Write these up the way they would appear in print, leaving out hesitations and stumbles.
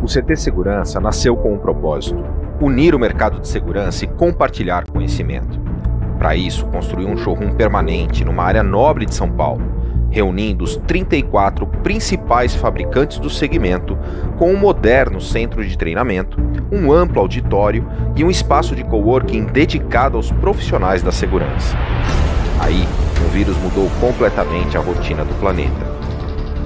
O CT Segurança nasceu com um propósito: unir o mercado de segurança e compartilhar conhecimento. Para isso, construiu um showroom permanente numa área nobre de São Paulo, reunindo os 34 principais fabricantes do segmento, com um moderno centro de treinamento, um amplo auditório e um espaço de coworking dedicado aos profissionais da segurança. Aí, o vírus mudou completamente a rotina do planeta.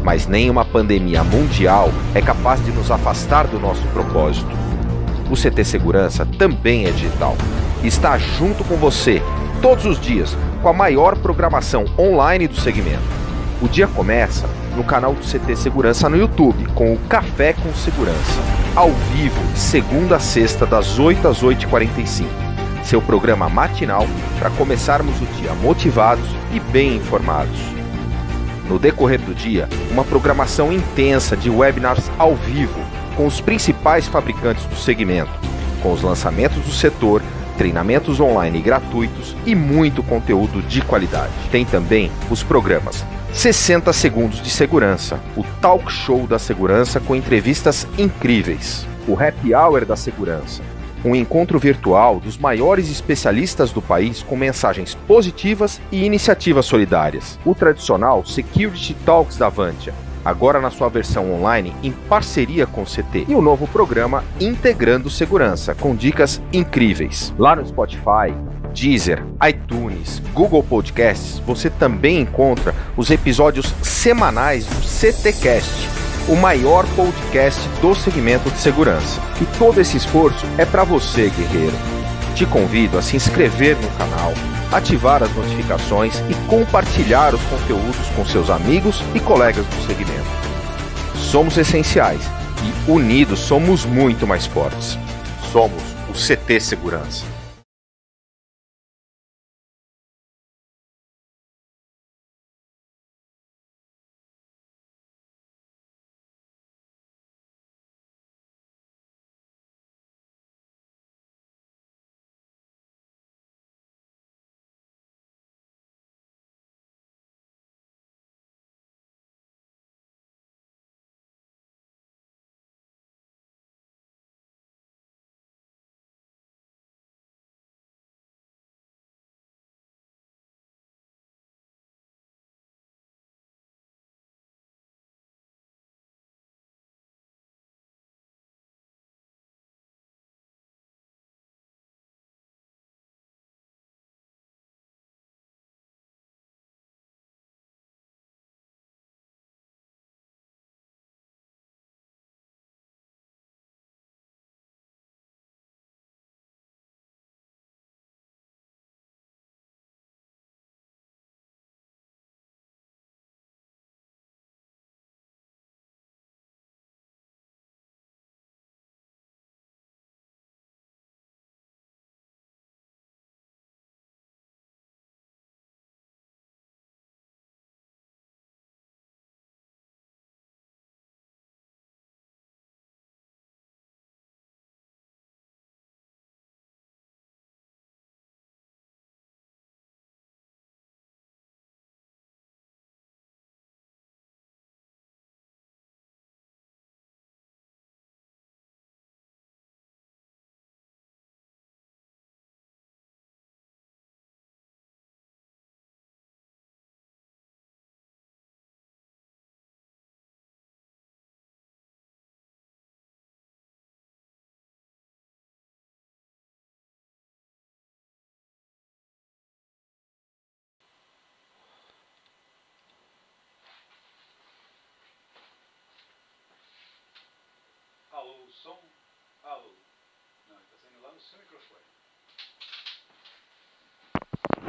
Mas nem uma pandemia mundial é capaz de nos afastar do nosso propósito. O CT Segurança também é digital. Está junto com você, todos os dias, com a maior programação online do segmento. O dia começa no canal do CT Segurança no YouTube, com o Café com Segurança, ao vivo, de segunda a sexta, das 8 às 8h45. Seu programa matinal para começarmos o dia motivados e bem informados. No decorrer do dia, uma programação intensa de webinars ao vivo, com os principais fabricantes do segmento, com os lançamentos do setor, treinamentos online gratuitos e muito conteúdo de qualidade. Tem também os programas 60 Segundos de Segurança, o Talk Show da Segurança com entrevistas incríveis, o Happy Hour da Segurança, um encontro virtual dos maiores especialistas do país com mensagens positivas e iniciativas solidárias, o tradicional Security Talks da Avantia, agora na sua versão online em parceria com o CT, e o novo programa Integrando Segurança, com dicas incríveis. Lá no Spotify, Deezer, iTunes, Google Podcasts, você também encontra os episódios semanais do CTcast, o maior podcast do segmento de segurança. E todo esse esforço é para você, guerreiro. Te convido a se inscrever no canal, ativar as notificações e compartilhar os conteúdos com seus amigos e colegas do segmento. Somos essenciais e unidos somos muito mais fortes. Somos o CT Segurança. Alô, som? Alô. Não, ele tá saindo lá no seu microfone.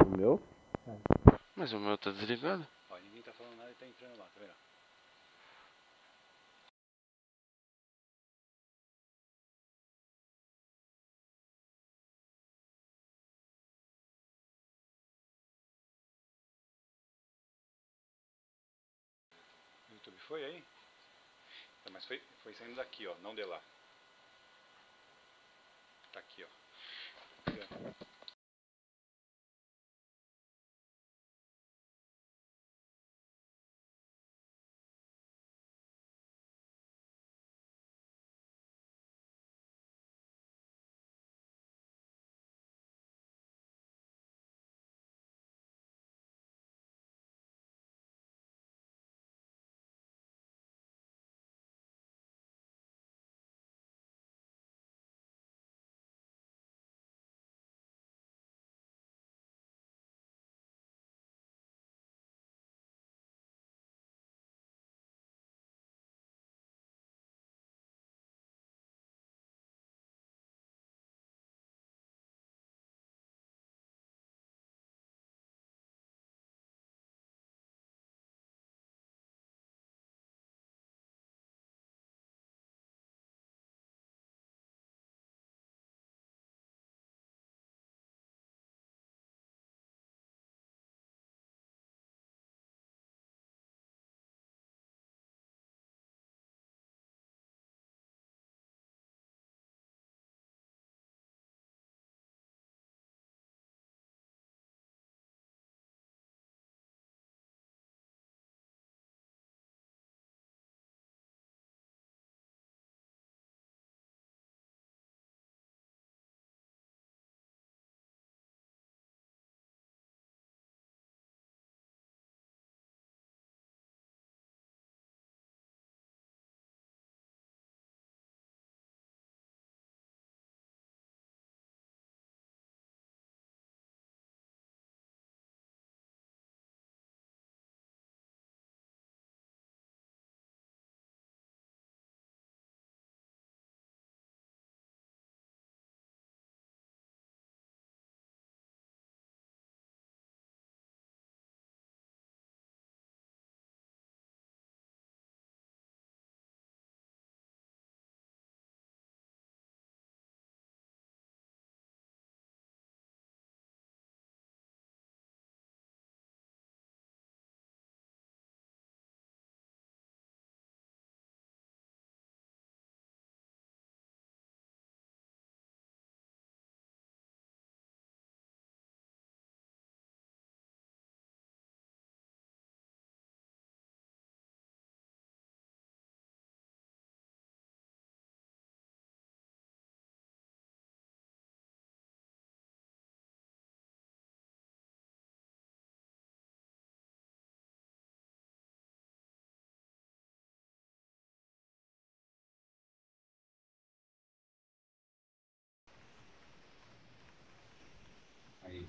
O meu? Mas o meu tá desligado. Ó, ninguém tá falando nada e tá entrando lá, tá vendo? O YouTube foi aí? Então, mas foi saindo daqui, ó, não de lá. Tá aqui, ó.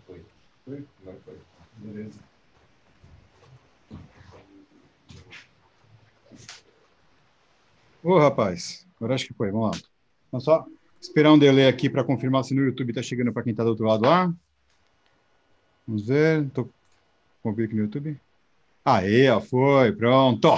Foi. Foi? Agora foi. Beleza. Ô, rapaz, agora acho que foi. Vamos lá. Vamos só esperar um delay aqui para confirmar se no YouTube está chegando para quem está do outro lado lá. Vamos ver. Estou com aqui no YouTube. Aí, ó, foi. Pronto.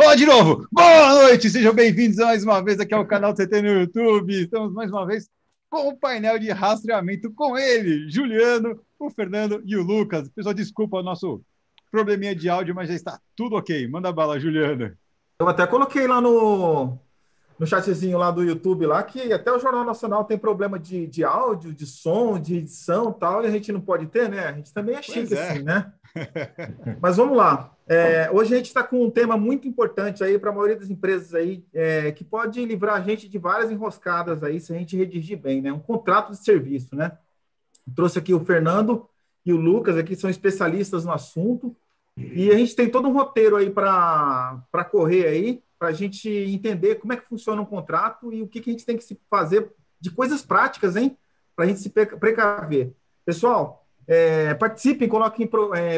Ó, de novo. Boa noite. Sejam bem-vindos mais uma vez aqui ao canal CT no YouTube. Estamos mais uma vez com o painel de rastreamento com ele, Juliano, o Fernando e o Lucas. Pessoal, desculpa o nosso probleminha de áudio, mas já está tudo ok. Manda bala, Juliano. Eu até coloquei lá no chatzinho lá do YouTube, lá, que até o Jornal Nacional tem problema de áudio, de som, de edição e tal, e a gente não pode ter, né? A gente também é chique assim, né? Mas vamos lá. Hoje a gente está com um tema muito importante aí para a maioria das empresas aí, que pode livrar a gente de várias enroscadas aí, se a gente redigir bem, né? Um contrato de serviço, né? Eu trouxe aqui o Fernando e o Lucas, aqui são especialistas no assunto, e a gente tem todo um roteiro aí para correr aí, para a gente entender como é que funciona um contrato e o que a gente tem que se fazer de coisas práticas, hein? Para a gente se precaver. Pessoal, participem, coloquem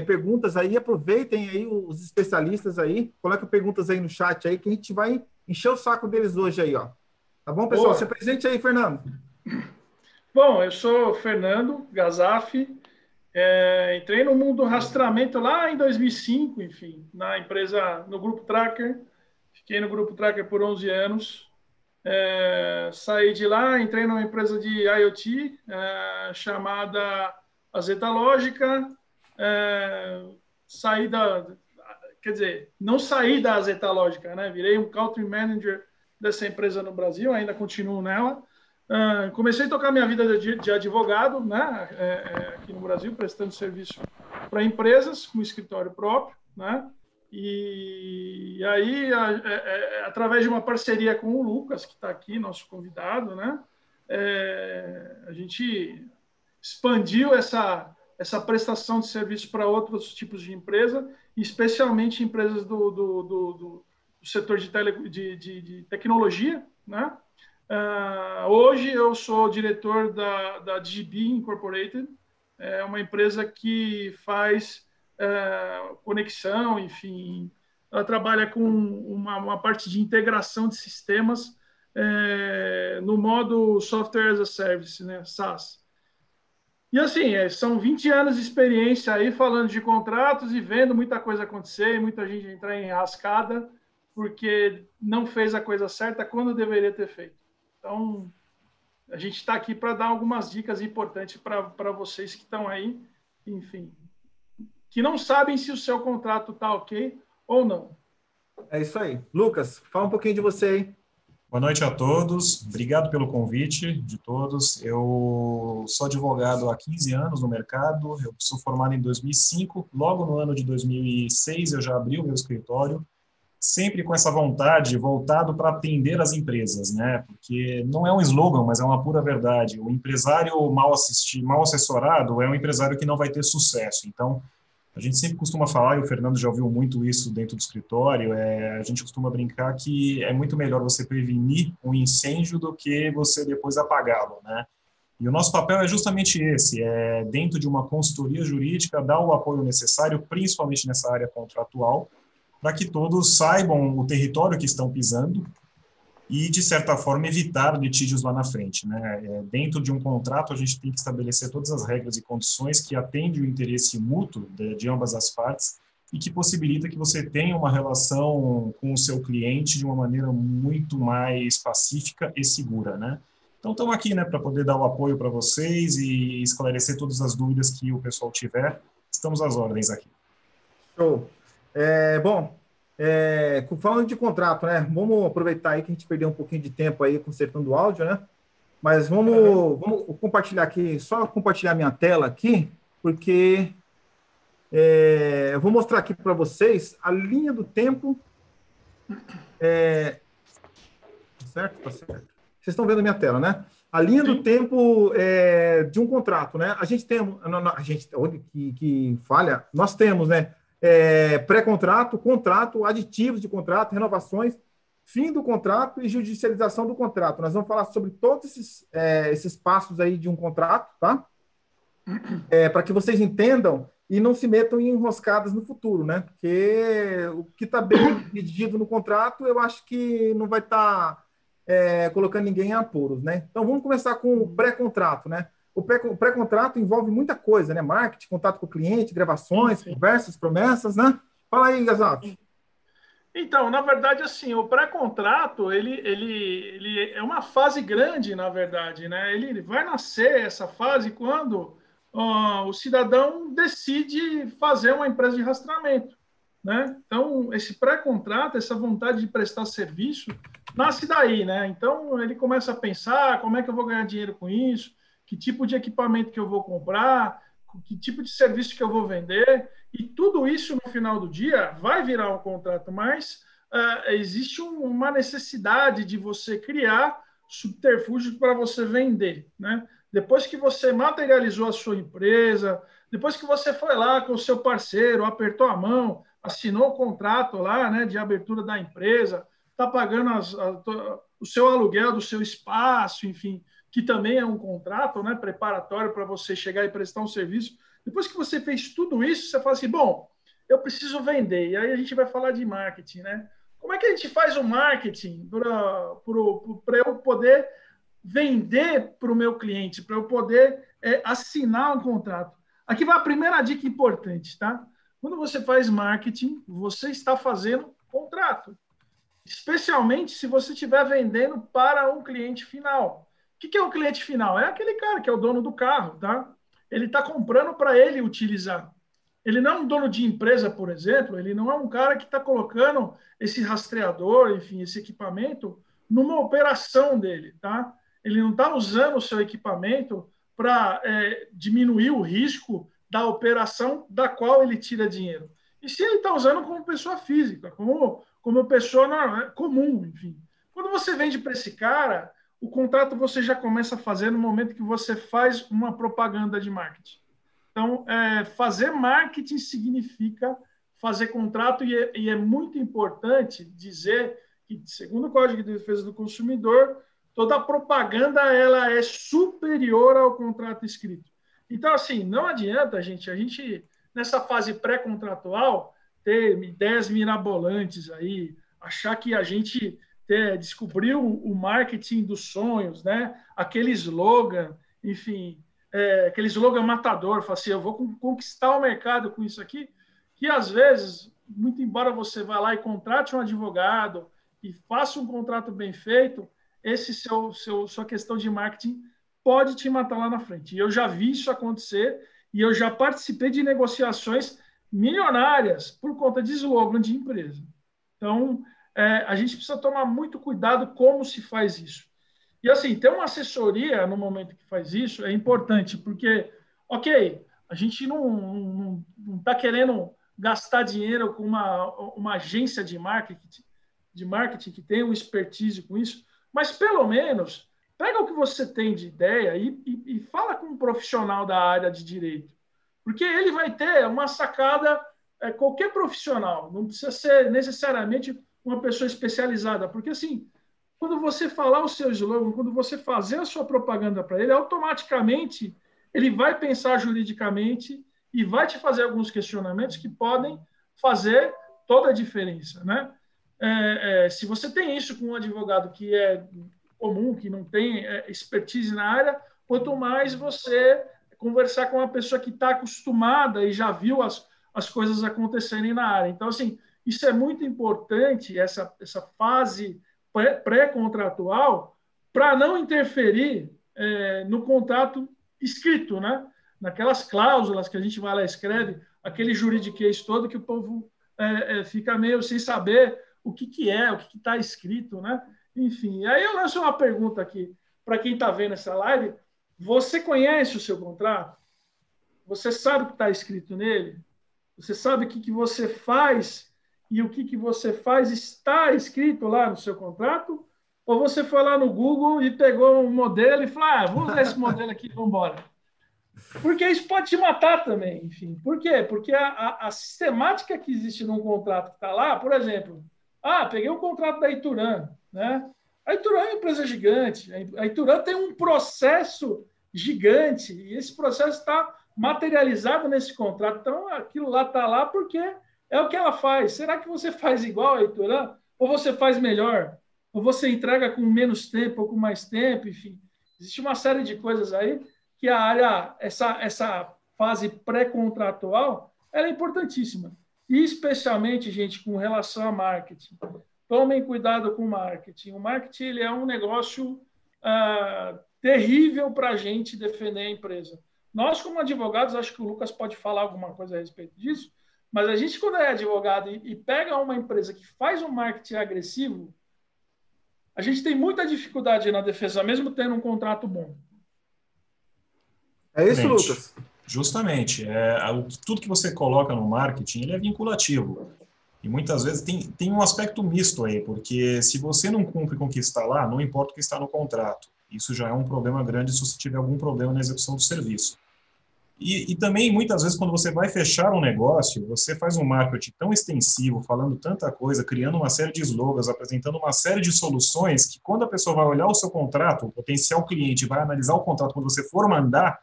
perguntas aí, aproveitem aí os especialistas aí, coloquem perguntas aí no chat aí, que a gente vai encher o saco deles hoje aí, ó. Tá bom, pessoal? Se apresente aí, Fernando. Bom, eu sou o Fernando Gazaf, entrei no mundo do rastreamento lá em 2005, enfim, na empresa, no Grupo Tracker. Fiquei no Grupo Tracker por 11 anos. Saí de lá, entrei numa empresa de IoT chamada Azeta Lógica. Não saí da Azeta Lógica, né? Virei um Country Manager dessa empresa no Brasil, ainda continuo nela. Comecei a tocar minha vida de advogado, né? Aqui no Brasil, prestando serviço para empresas com escritório próprio, né? E aí, através de uma parceria com o Lucas, que está aqui, nosso convidado, né? A gente expandiu essa prestação de serviço para outros tipos de empresa, especialmente empresas do setor de tecnologia, né? Hoje eu sou diretor da DGB Incorporated, uma empresa que faz conexão, enfim, ela trabalha com uma parte de integração de sistemas no modo Software as a Service, né, SaaS. E assim, são 20 anos de experiência aí falando de contratos e vendo muita coisa acontecer, muita gente entrar em rascada porque não fez a coisa certa quando deveria ter feito. Então, a gente está aqui para dar algumas dicas importantes para vocês que estão aí, enfim, que não sabem se o seu contrato está ok ou não. É isso aí. Lucas, fala um pouquinho de você aí. Boa noite a todos. Obrigado pelo convite de todos. Eu sou advogado há 15 anos no mercado. Eu sou formado em 2005. Logo no ano de 2006, eu já abri o meu escritório, sempre com essa vontade, voltado para atender as empresas, né? Porque não é um slogan, mas é uma pura verdade. O empresário mal assessorado é um empresário que não vai ter sucesso. Então, a gente sempre costuma falar, e o Fernando já ouviu muito isso dentro do escritório, a gente costuma brincar que é muito melhor você prevenir um incêndio do que você depois apagá-lo, né? E o nosso papel é justamente esse, dentro de uma consultoria jurídica, dar o apoio necessário, principalmente nessa área contratual, para que todos saibam o território que estão pisando e, de certa forma, evitar litígios lá na frente, né? Dentro de um contrato, a gente tem que estabelecer todas as regras e condições que atendem o interesse mútuo de ambas as partes e que possibilita que você tenha uma relação com o seu cliente de uma maneira muito mais pacífica e segura, né? Então, estamos aqui, né, para poder dar o apoio para vocês e esclarecer todas as dúvidas que o pessoal tiver. Estamos às ordens aqui. Show. Falando de contrato, né? Vamos aproveitar aí que a gente perdeu um pouquinho de tempo aí consertando o áudio, né? Mas vamos compartilhar aqui, só compartilhar minha tela aqui, porque eu vou mostrar aqui para vocês a linha do tempo. Certo? Tá certo. Vocês estão vendo a minha tela, né? A linha do tempo de um contrato, né? A gente tem, olha que falha, nós temos, né? Pré-contrato, contrato, aditivos de contrato, renovações, fim do contrato e judicialização do contrato. Nós vamos falar sobre todos esses passos aí de um contrato, tá? para que vocês entendam e não se metam em enroscadas no futuro, né? Porque o que está bem redigido no contrato, eu acho que não vai estar colocando ninguém em apuros, né? Então, vamos começar com o pré-contrato, né? O pré-contrato envolve muita coisa, né? Marketing, contato com o cliente, gravações, conversas, promessas, né? Fala aí, Gazato. Então, na verdade, assim, o pré-contrato, ele é uma fase grande, na verdade, né? Ele vai nascer, essa fase, quando o cidadão decide fazer uma empresa de rastreamento, né? Então, esse pré-contrato, essa vontade de prestar serviço, nasce daí, né? Então, ele começa a pensar como é que eu vou ganhar dinheiro com isso, que tipo de equipamento que eu vou comprar, que tipo de serviço que eu vou vender, e tudo isso, no final do dia, vai virar um contrato, mas existe uma necessidade de você criar subterfúgios para você vender, né? Depois que você materializou a sua empresa, depois que você foi lá com o seu parceiro, apertou a mão, assinou o contrato lá, né, de abertura da empresa, está pagando o seu aluguel do seu espaço, enfim, que também é um contrato, né, preparatório para você chegar e prestar um serviço. Depois que você fez tudo isso, você fala assim, bom, eu preciso vender. E aí a gente vai falar de marketing, né? Como é que a gente faz o marketing para eu poder vender para o meu cliente, para eu poder assinar um contrato? Aqui vai a primeira dica importante, tá? Quando você faz marketing, você está fazendo contrato. Especialmente se você estiver vendendo para um cliente final. O que é um cliente final? É aquele cara que é o dono do carro, tá? Ele está comprando para ele utilizar. Ele não é um dono de empresa, por exemplo, ele não é um cara que está colocando esse rastreador, enfim, esse equipamento numa operação dele, tá? Ele não está usando o seu equipamento para diminuir o risco da operação da qual ele tira dinheiro. E se ele está usando como pessoa física, como pessoa comum, enfim. Quando você vende para esse cara, o contrato você já começa a fazer no momento que você faz uma propaganda de marketing. Então, fazer marketing significa fazer contrato e é muito importante dizer que, segundo o Código de Defesa do Consumidor, toda a propaganda ela é superior ao contrato escrito. Então, assim, não adianta a gente nessa fase pré-contratual, ter ideias mirabolantes aí, achar que a gente descobriu o marketing dos sonhos, né? Aquele slogan, enfim, aquele slogan matador, fala assim, eu vou conquistar o mercado com isso aqui, que às vezes, muito embora você vá lá e contrate um advogado e faça um contrato bem feito, sua questão de marketing pode te matar lá na frente. E eu já vi isso acontecer e eu já participei de negociações milionárias por conta de slogan de empresa. Então, a gente precisa tomar muito cuidado como se faz isso. E, assim, ter uma assessoria no momento que faz isso é importante, porque, ok, a gente não está querendo gastar dinheiro com uma agência de marketing que tem um expertise com isso, mas, pelo menos, pega o que você tem de ideia e fala com um profissional da área de direito, porque ele vai ter uma sacada, qualquer profissional, não precisa ser necessariamente uma pessoa especializada, porque, assim, quando você falar o seu slogan, quando você fazer a sua propaganda para ele, automaticamente ele vai pensar juridicamente e vai te fazer alguns questionamentos que podem fazer toda a diferença, né? Se você tem isso com um advogado que é comum, que não tem expertise na área, quanto mais você conversar com uma pessoa que está acostumada e já viu as coisas acontecerem na área. Então, assim, isso é muito importante, essa fase pré-contratual, para não interferir no contrato escrito, né? Naquelas cláusulas que a gente vai lá e escreve, aquele juridiquês todo que o povo fica meio sem saber o que está escrito, né? Enfim, aí eu lanço uma pergunta aqui para quem está vendo essa live. Você conhece o seu contrato? Você sabe o que está escrito nele? Você sabe o que você faz e o que você faz está escrito lá no seu contrato? Ou você foi lá no Google e pegou um modelo e falou, vou usar esse modelo aqui, vamos embora. Porque isso pode te matar também, enfim. Por quê? Porque a sistemática que existe num contrato que está lá, por exemplo, peguei um contrato da Ituran, né? A Ituran é uma empresa gigante, a Ituran tem um processo gigante, e esse processo está materializado nesse contrato. Então, aquilo lá está lá porque é o que ela faz. Será que você faz igual, Heitor? Ou você faz melhor? Ou você entrega com menos tempo ou com mais tempo? Enfim, existe uma série de coisas aí que a área, essa fase pré-contratual, ela é importantíssima. E especialmente, gente, com relação a marketing. Tomem cuidado com o marketing. O marketing ele é um negócio terrível para a gente defender a empresa. Nós, como advogados, acho que o Lucas pode falar alguma coisa a respeito disso, mas a gente, quando é advogado e pega uma empresa que faz um marketing agressivo, a gente tem muita dificuldade na defesa, mesmo tendo um contrato bom. É isso, Lucas? Justamente. Tudo que você coloca no marketing, ele é vinculativo. E muitas vezes tem um aspecto misto aí, porque se você não cumpre com o que está lá, não importa o que está no contrato. Isso já é um problema grande se você tiver algum problema na execução do serviço. E também, muitas vezes, quando você vai fechar um negócio, você faz um marketing tão extensivo, falando tanta coisa, criando uma série de slogans, apresentando uma série de soluções, que quando a pessoa vai olhar o seu contrato, o potencial cliente vai analisar o contrato quando você for mandar,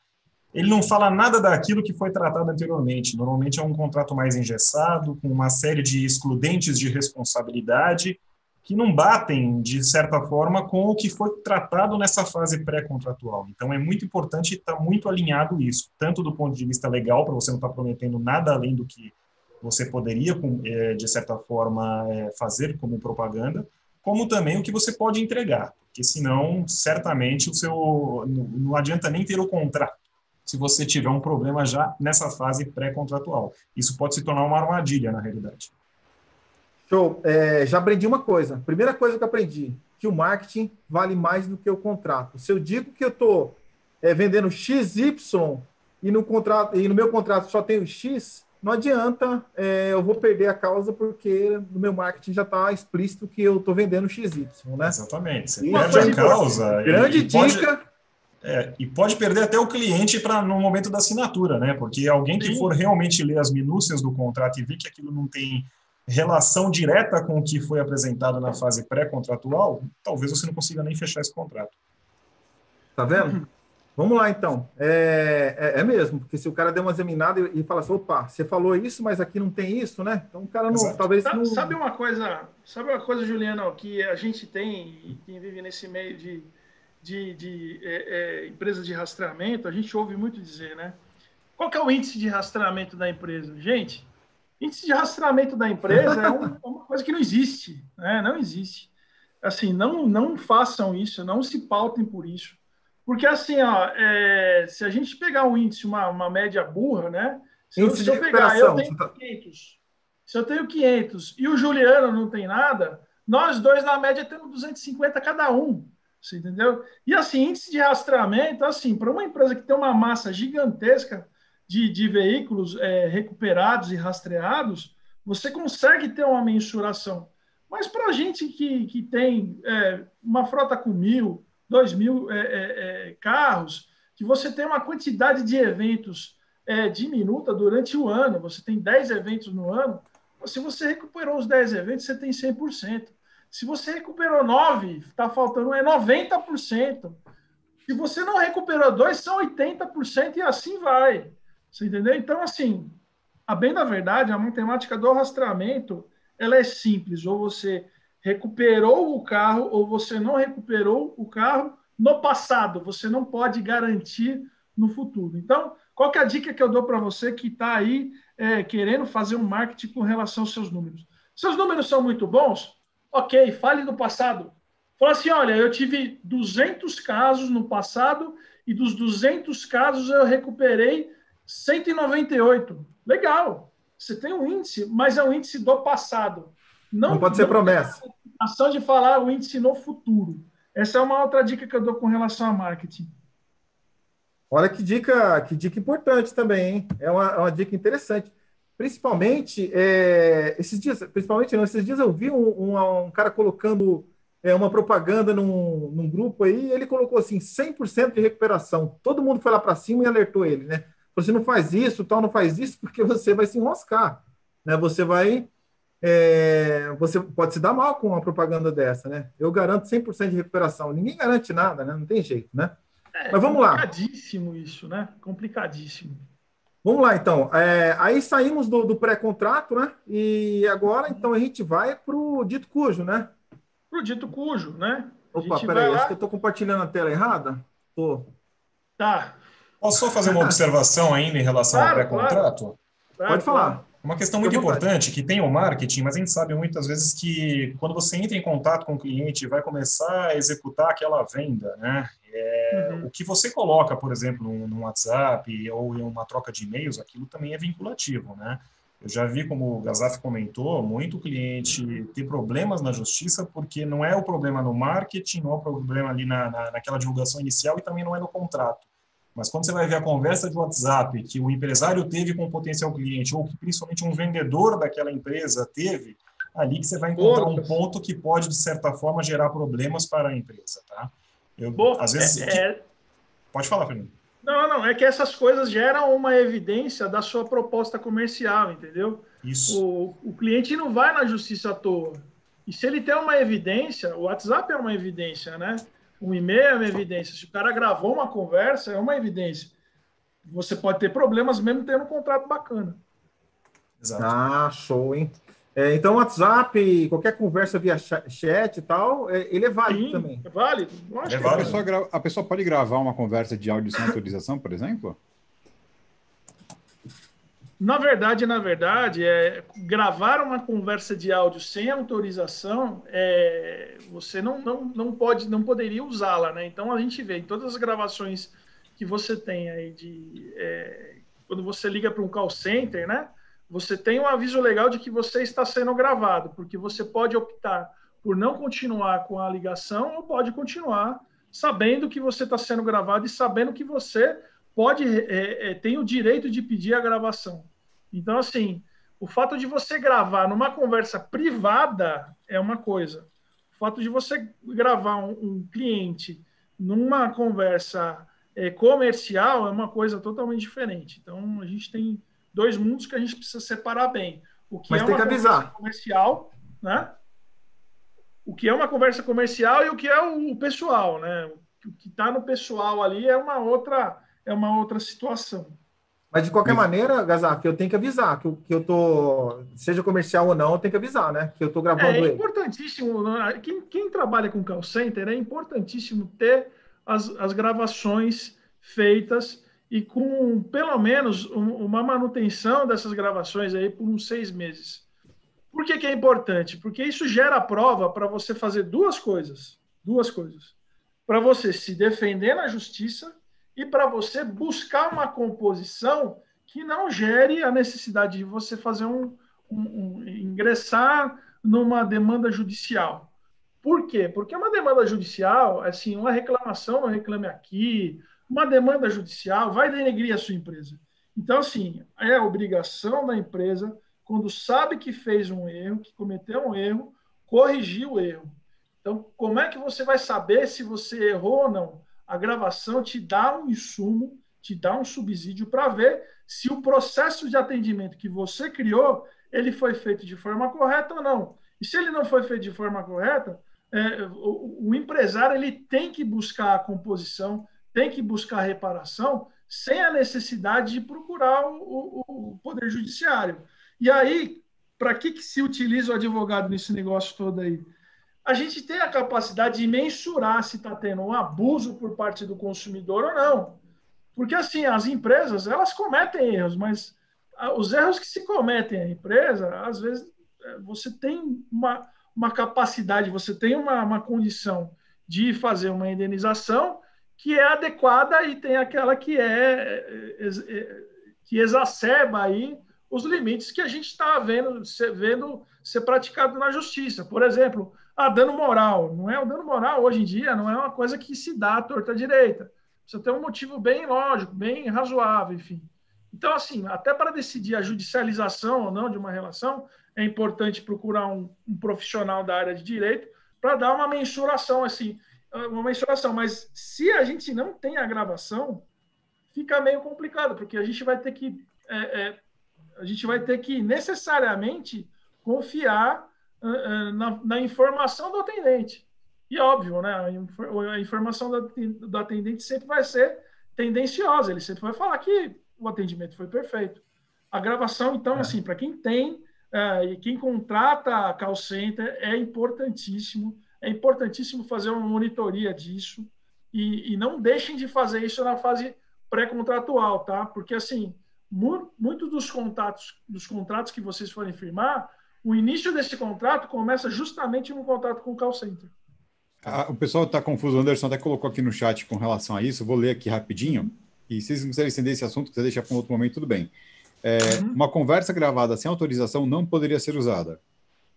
ele não fala nada daquilo que foi tratado anteriormente. Normalmente é um contrato mais engessado, com uma série de excludentes de responsabilidade, que não batem, de certa forma, com o que foi tratado nessa fase pré-contratual. Então, é muito importante estar muito alinhado isso, tanto do ponto de vista legal, para você não estar prometendo nada além do que você poderia, de certa forma, fazer como propaganda, como também o que você pode entregar, porque senão, certamente, não adianta nem ter o contrato, se você tiver um problema já nessa fase pré-contratual. Isso pode se tornar uma armadilha, na realidade. Show. Já aprendi uma coisa. Primeira coisa que eu aprendi, que o marketing vale mais do que o contrato. Se eu digo que eu estou vendendo XY e no meu contrato só tem o X, não adianta, eu vou perder a causa porque no meu marketing já está explícito que eu estou vendendo XY, né? Exatamente. Você perde a causa. Grande dica. E pode perder até o cliente no momento da assinatura, né? Porque alguém que for realmente ler as minúcias do contrato e ver que aquilo não tem relação direta com o que foi apresentado na fase pré-contratual, talvez você não consiga nem fechar esse contrato. Tá vendo? Vamos lá, então. É mesmo, porque se o cara der uma examinada e fala assim, opa, você falou isso, mas aqui não tem isso, né? Então o cara não, Exato. talvez não... Sabe uma coisa, Juliano, que a gente tem, e quem vive nesse meio de empresas de rastreamento, a gente ouve muito dizer, né? Qual que é o índice de rastreamento da empresa? Gente, índice de rastreamento da empresa é uma coisa que não existe, né? Não existe. Assim, não façam isso, não se pautem por isso. Porque, assim, se a gente pegar um índice, uma média burra, né? Se eu tenho 500 e o Juliano não tem nada, nós dois, na média, temos 250 cada um. Você entendeu? E, assim, índice de rastreamento, assim, para uma empresa que tem uma massa gigantesca de veículos recuperados e rastreados, você consegue ter uma mensuração. Mas para a gente que tem uma frota com 1.000, 2.000 carros, que você tem uma quantidade de eventos diminuta durante o ano, você tem 10 eventos no ano, se você recuperou os 10 eventos, você tem 100%. Se você recuperou 9, está faltando 90%. Se você não recuperou 2, são 80% e assim vai. Você entendeu? Então, assim, a bem da verdade, a matemática do rastreamento, ela é simples. Ou você recuperou o carro, ou você não recuperou o carro no passado. Você não pode garantir no futuro. Então, qual que é a dica que eu dou para você que está aí querendo fazer um marketing com relação aos seus números? Seus números são muito bons? Ok, fale do passado. Fala assim, olha, eu tive 200 casos no passado e dos 200 casos eu recuperei 198. Legal. Você tem um índice, mas é um índice do passado. Não pode ser promessa. A ação de falar o índice no futuro. Essa é uma outra dica que eu dou com relação a marketing. Olha que dica importante também, hein? É uma dica interessante. Principalmente, esses dias eu vi um cara colocando uma propaganda num grupo aí, ele colocou assim, 100% de recuperação. Todo mundo foi lá para cima e alertou ele, né? Você não faz isso, não faz isso, porque você vai se enroscar, né? Você pode se dar mal com uma propaganda dessa, né? Eu garanto 100% de recuperação. Ninguém garante nada, né? Não tem jeito, né? Mas vamos lá. Complicadíssimo isso, né? Complicadíssimo. Vamos lá, então. Aí saímos do pré-contrato, né? E agora, então, a gente vai para o dito cujo, né? Pro dito cujo, né? A Opa, gente peraí, vai acho lá. que eu estou compartilhando a tela errada. Tô. Tá. Posso só fazer uma observação ainda em relação ao Claro, pré-contrato? Pode falar. Uma questão Fique muito à vontade. importante, que tem o marketing, mas a gente sabe muitas vezes que quando você entra em contato com o cliente e vai começar a executar aquela venda, né? O que você coloca, por exemplo, num WhatsApp ou em uma troca de e-mails, aquilo também é vinculativo, né? Eu já vi, como o Gazaf comentou, muito cliente ter problemas na justiça porque não é o problema no marketing, não é o problema ali naquela divulgação inicial e também não é no contrato. Mas quando você vai ver a conversa de WhatsApp que o empresário teve com o potencial cliente, ou que principalmente um vendedor daquela empresa teve, ali que você vai encontrar um ponto que pode, de certa forma, gerar problemas para a empresa, tá? Às vezes... Pode falar, Fernando. Não, é que essas coisas geram uma evidência da sua proposta comercial, entendeu? Isso. O cliente não vai na justiça à toa. E se ele tem uma evidência, o WhatsApp é uma evidência, né? Um e-mail é uma evidência. Se o cara gravou uma conversa, é uma evidência. Você pode ter problemas mesmo tendo um contrato bacana. Exato. Ah, show, hein? Então, o WhatsApp, qualquer conversa via chat e tal, ele é válido. Sim, também. É válido. Eu acho que é válido. A pessoa pode gravar uma conversa de áudio sem autorização, por exemplo? Na verdade, gravar uma conversa de áudio sem autorização, você não poderia usá-la, né? Então a gente vê em todas as gravações que você tem aí quando você liga para um call center, né? Você tem um aviso legal de que você está sendo gravado, porque você pode optar por não continuar com a ligação ou pode continuar sabendo que você está sendo gravado e sabendo que você tem o direito de pedir a gravação. Então, assim, o fato de você gravar numa conversa privada é uma coisa. O fato de você gravar um cliente numa conversa comercial é uma coisa totalmente diferente. Então, a gente tem dois mundos que a gente precisa separar bem. O que Mas é tem uma que conversa avisar. comercial, né? O que é uma conversa comercial e o que é o pessoal, né? O que está no pessoal ali é uma outra situação. Mas, de qualquer maneira, Gazaf, eu tenho que avisar que eu tô, seja comercial ou não, eu tenho que avisar, né? Que eu tô gravando ele. É importantíssimo, né? Quem trabalha com call center, é importantíssimo ter as gravações feitas e com, pelo menos, uma manutenção dessas gravações aí por uns 6 meses. Por que é importante? Porque isso gera prova para você fazer duas coisas. Para você se defender na justiça e para você buscar uma composição que não gere a necessidade de você fazer ingressar numa demanda judicial. Por quê? Porque uma demanda judicial, assim, uma reclamação, não reclame aqui, uma demanda judicial vai denegrir a sua empresa. Então, assim, é obrigação da empresa, quando sabe que fez um erro, que cometeu um erro, corrigir o erro. Então, como é que você vai saber se você errou ou não? A gravação te dá um insumo, te dá um subsídio para ver se o processo de atendimento que você criou, ele foi feito de forma correta ou não. E se ele não foi feito de forma correta, o empresário ele tem que buscar a composição, tem que buscar a reparação, sem a necessidade de procurar o Poder Judiciário. E aí, para que se utiliza o advogado nesse negócio todo aí? A gente tem a capacidade de mensurar se está tendo um abuso por parte do consumidor ou não. Porque, assim, as empresas, elas cometem erros, mas os erros que se cometem na empresa, às vezes, você tem uma capacidade, você tem uma condição de fazer uma indenização que é adequada e tem aquela que exacerba aí os limites que a gente está vendo ser praticado na justiça. Por exemplo, dano moral. Não é o dano moral, hoje em dia, não é uma coisa que se dá à torta direita. Você tem um motivo bem lógico, bem razoável, enfim. Então, assim, até para decidir a judicialização ou não de uma relação, é importante procurar um profissional da área de direito para dar uma mensuração, assim, mas se a gente não tem a gravação, fica meio complicado, porque a gente vai ter que necessariamente confiar na informação do atendente. E óbvio, né? A informação do atendente sempre vai ser tendenciosa, ele sempre vai falar que o atendimento foi perfeito. A gravação, então, assim, para quem tem e quem contrata call center, é importantíssimo fazer uma monitoria disso e não deixem de fazer isso na fase pré-contratual, tá? Porque, assim, muitos dos contratos que vocês forem firmar, o início desse contrato começa justamente no contrato com o call center. O pessoal está confuso, o Anderson até colocou aqui no chat com relação a isso, vou ler aqui rapidinho, e se vocês não quiserem estender esse assunto, quiser deixar para um outro momento, tudo bem. Uma conversa gravada sem autorização não poderia ser usada,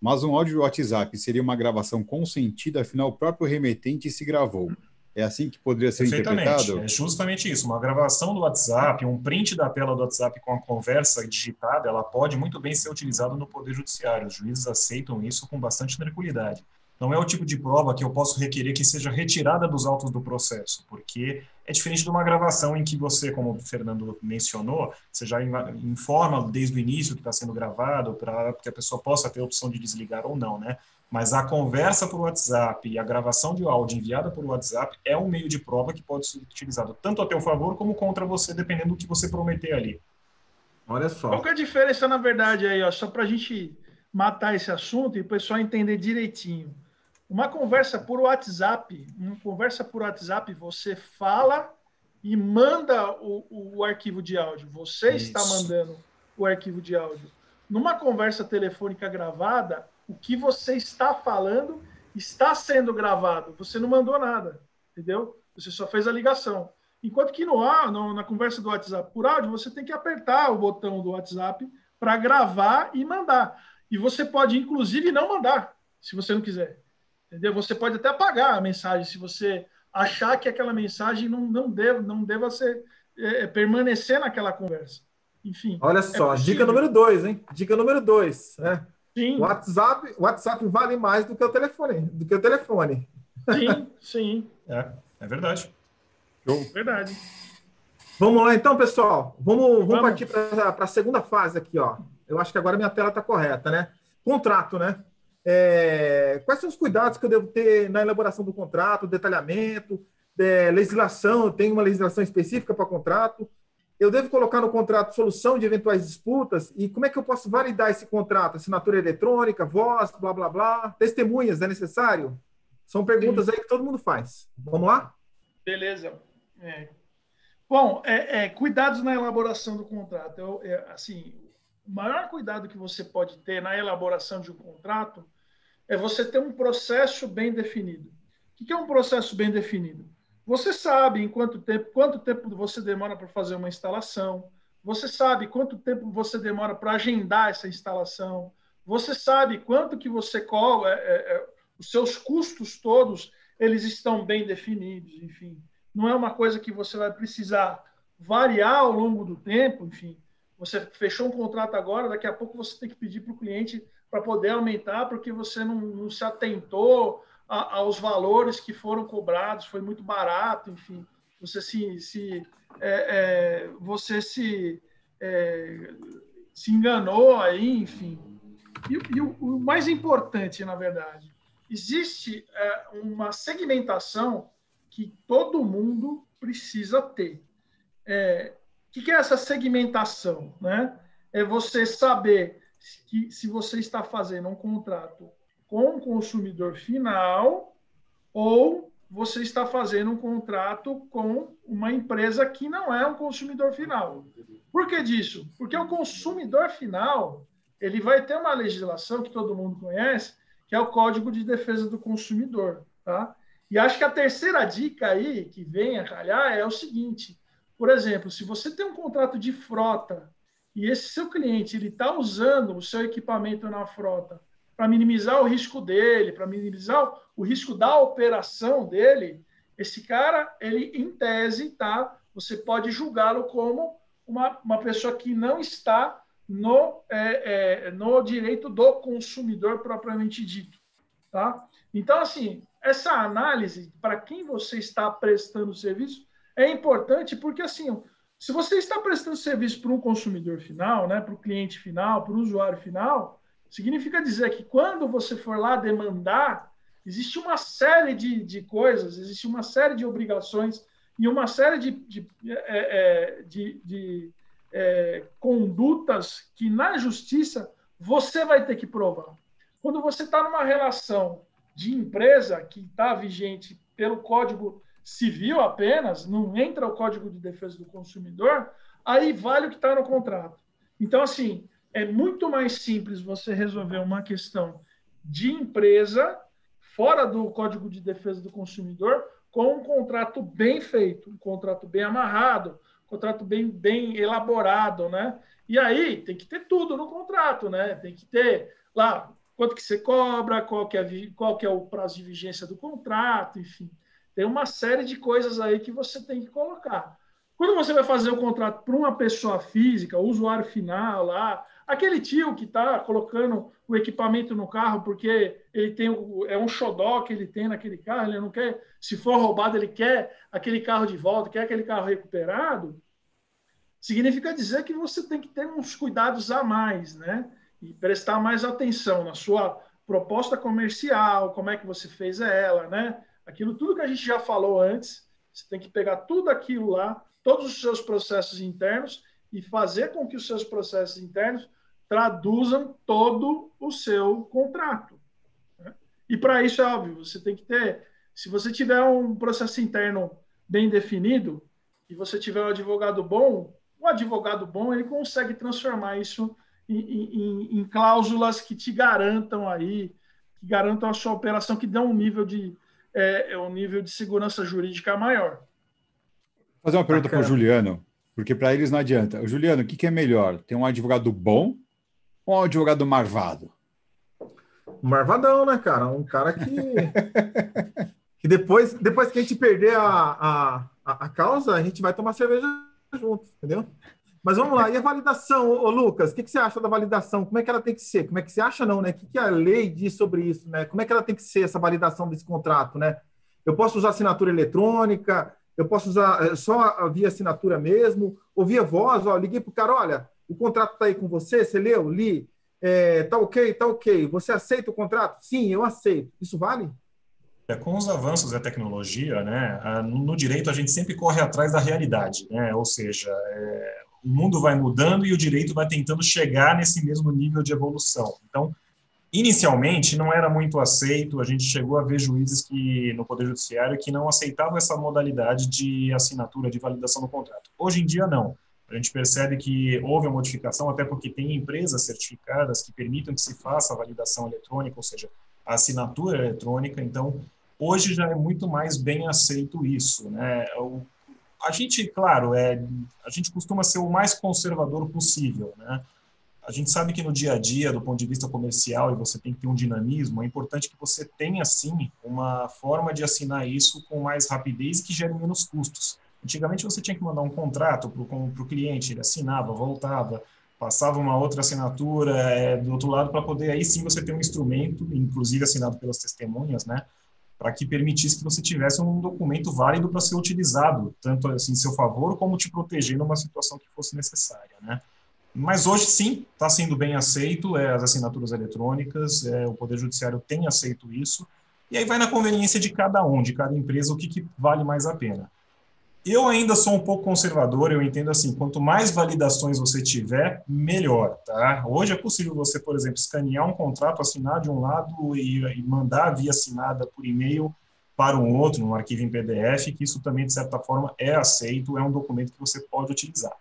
mas um áudio do WhatsApp seria uma gravação consentida, afinal o próprio remetente se gravou. É assim que poderia ser interpretado? É justamente isso. Uma gravação do WhatsApp, um print da tela do WhatsApp com a conversa digitada, ela pode muito bem ser utilizada no Poder Judiciário. Os juízes aceitam isso com bastante tranquilidade. Não é o tipo de prova que eu posso requerer que seja retirada dos autos do processo, porque é diferente de uma gravação em que você, como o Fernando mencionou, você já informa desde o início que está sendo gravado para que a pessoa possa ter a opção de desligar ou não, né? Mas a conversa por WhatsApp e a gravação de áudio enviada por WhatsApp é um meio de prova que pode ser utilizado tanto a teu favor como contra você, dependendo do que você prometer ali. Olha só. Qual que é a diferença, na verdade, aí, ó, só para a gente matar esse assunto e o pessoal entender direitinho. Uma conversa por WhatsApp, você fala e manda o arquivo de áudio. Você está mandando o arquivo de áudio. Numa conversa telefônica gravada, o que você está falando está sendo gravado. Você não mandou nada, entendeu? Você só fez a ligação. Enquanto que na conversa do WhatsApp por áudio, você tem que apertar o botão do WhatsApp para gravar e mandar. E você pode, inclusive, não mandar, se você não quiser. Entendeu? Você pode até apagar a mensagem se você achar que aquela mensagem não deva permanecer naquela conversa. Enfim. Olha só, dica número 2, hein? Dica número 2, né? Sim. O WhatsApp vale mais do que o telefone. Sim. É verdade. Verdade. Vamos lá então, pessoal. Vamos partir para a segunda fase aqui, ó. Eu acho que agora minha tela está correta, né? Contrato, né? Quais são os cuidados que eu devo ter na elaboração do contrato, detalhamento, legislação? Tem uma legislação específica para contrato? Eu devo colocar no contrato solução de eventuais disputas? E como é que eu posso validar esse contrato? Assinatura eletrônica, voz, blá, blá, blá. Testemunhas, é necessário? São perguntas aí que todo mundo faz. Vamos lá? Beleza. Bom, cuidados na elaboração do contrato. Assim, o maior cuidado que você pode ter na elaboração de um contrato é você ter um processo bem definido. O que é um processo bem definido? Você sabe em quanto tempo você demora para fazer uma instalação, você sabe quanto tempo você demora para agendar essa instalação, você sabe quanto que você cobra, os seus custos todos, eles estão bem definidos, enfim. Não é uma coisa que você vai precisar variar ao longo do tempo, enfim. Você fechou um contrato agora, daqui a pouco você tem que pedir para o cliente para poder aumentar, porque você não se atentou aos valores que foram cobrados, foi muito barato, enfim. Você se enganou aí, enfim. E o mais importante, na verdade, existe uma segmentação que todo mundo precisa ter. O que é essa segmentação, né? É você saber que se você está fazendo um contrato com o consumidor final ou você está fazendo um contrato com uma empresa que não é um consumidor final. Por que disso? Porque o consumidor final, ele vai ter uma legislação que todo mundo conhece, que é o Código de Defesa do Consumidor, tá? E acho que a terceira dica aí, que vem a calhar, é o seguinte: por exemplo, se você tem um contrato de frota e esse seu cliente está usando o seu equipamento na frota para minimizar o risco dele, para minimizar o risco da operação dele, esse cara, ele, em tese, tá, você pode julgá-lo como uma pessoa que não está no direito do consumidor propriamente dito. Tá? Então, assim, essa análise, para quem você está prestando serviço, é importante porque, assim, se você está prestando serviço para um consumidor final, né, para o cliente final, para o usuário final, significa dizer que quando você for lá demandar, Existe uma série de coisas, existe uma série de obrigações e uma série de condutas que na justiça você vai ter que provar. Quando você está numa relação de empresa que está vigente pelo Código Civil apenas, não entra o Código de Defesa do Consumidor, aí vale o que está no contrato. Então, assim, é muito mais simples você resolver uma questão de empresa fora do Código de Defesa do Consumidor com um contrato bem feito, um contrato bem amarrado, um contrato bem elaborado, né? E aí tem que ter tudo no contrato, né? Tem que ter lá quanto que você cobra, qual que é o prazo de vigência do contrato, enfim. Tem uma série de coisas aí que você tem que colocar. Quando você vai fazer o contrato para uma pessoa física, o usuário final lá, aquele tio que está colocando o equipamento no carro porque ele tem é um xodó que ele tem naquele carro, ele não quer, se for roubado, ele quer aquele carro de volta, quer aquele carro recuperado, significa dizer que você tem que ter uns cuidados a mais, né? E prestar mais atenção na sua proposta comercial, como é que você fez ela, né? Aquilo tudo que a gente já falou antes, você tem que pegar tudo aquilo lá, todos os seus processos internos e fazer com que os seus processos internos traduzam todo o seu contrato, né? E para isso é óbvio, você tem que ter, se você tiver um processo interno bem definido e você tiver um advogado bom, o advogado bom ele consegue transformar isso em cláusulas que te garantam aí, que garantam a sua operação, que dão um nível de segurança jurídica maior. Vou fazer uma pergunta para o Juliano, porque para eles não adianta. Juliano, o que é melhor? Ter um advogado bom ou um advogado marvado? Marvadão, né, cara? Um cara que depois que a gente perder a causa, a gente vai tomar cerveja junto, entendeu? Mas vamos lá, e a validação, ô Lucas, o que você acha da validação? Como é que ela tem que ser? Como é que você acha não, né? O que a lei diz sobre isso, né? Como é que ela tem que ser, essa validação desse contrato, né? Eu posso usar assinatura eletrônica, eu posso usar só via assinatura mesmo, ou via voz, ó, liguei pro cara, olha, o contrato tá aí com você, você leu, li, tá ok, você aceita o contrato? Sim, eu aceito. Isso vale? Com os avanços da tecnologia, né, no direito a gente sempre corre atrás da realidade, né? Ou seja, o mundo vai mudando e o direito vai tentando chegar nesse mesmo nível de evolução. Então, inicialmente, não era muito aceito, a gente chegou a ver juízes no Poder Judiciário que não aceitavam essa modalidade de assinatura, de validação do contrato. Hoje em dia, não. A gente percebe que houve a modificação, até porque tem empresas certificadas que permitem que se faça a validação eletrônica, ou seja, a assinatura eletrônica. Então, hoje já é muito mais bem aceito isso, né? A gente, claro, a gente costuma ser o mais conservador possível, né? A gente sabe que no dia a dia, do ponto de vista comercial, e você tem que ter um dinamismo, é importante que você tenha, sim, uma forma de assinar isso com mais rapidez e que gere menos custos. Antigamente, você tinha que mandar um contrato para o cliente, ele assinava, voltava, passava uma outra assinatura do outro lado para poder, aí sim, você ter um instrumento, inclusive assinado pelas testemunhas, né, para que permitisse que você tivesse um documento válido para ser utilizado, tanto assim, em seu favor, como te proteger numa situação que fosse necessária, né. Mas hoje, sim, está sendo bem aceito as assinaturas eletrônicas, o Poder Judiciário tem aceito isso, e aí vai na conveniência de cada empresa, o que vale mais a pena. Eu ainda sou um pouco conservador, eu entendo assim, quanto mais validações você tiver, melhor, tá? Hoje é possível você, por exemplo, escanear um contrato, assinar de um lado e mandar a via assinada por e-mail para um outro, num arquivo em PDF, que isso também, de certa forma, é aceito, é um documento que você pode utilizar.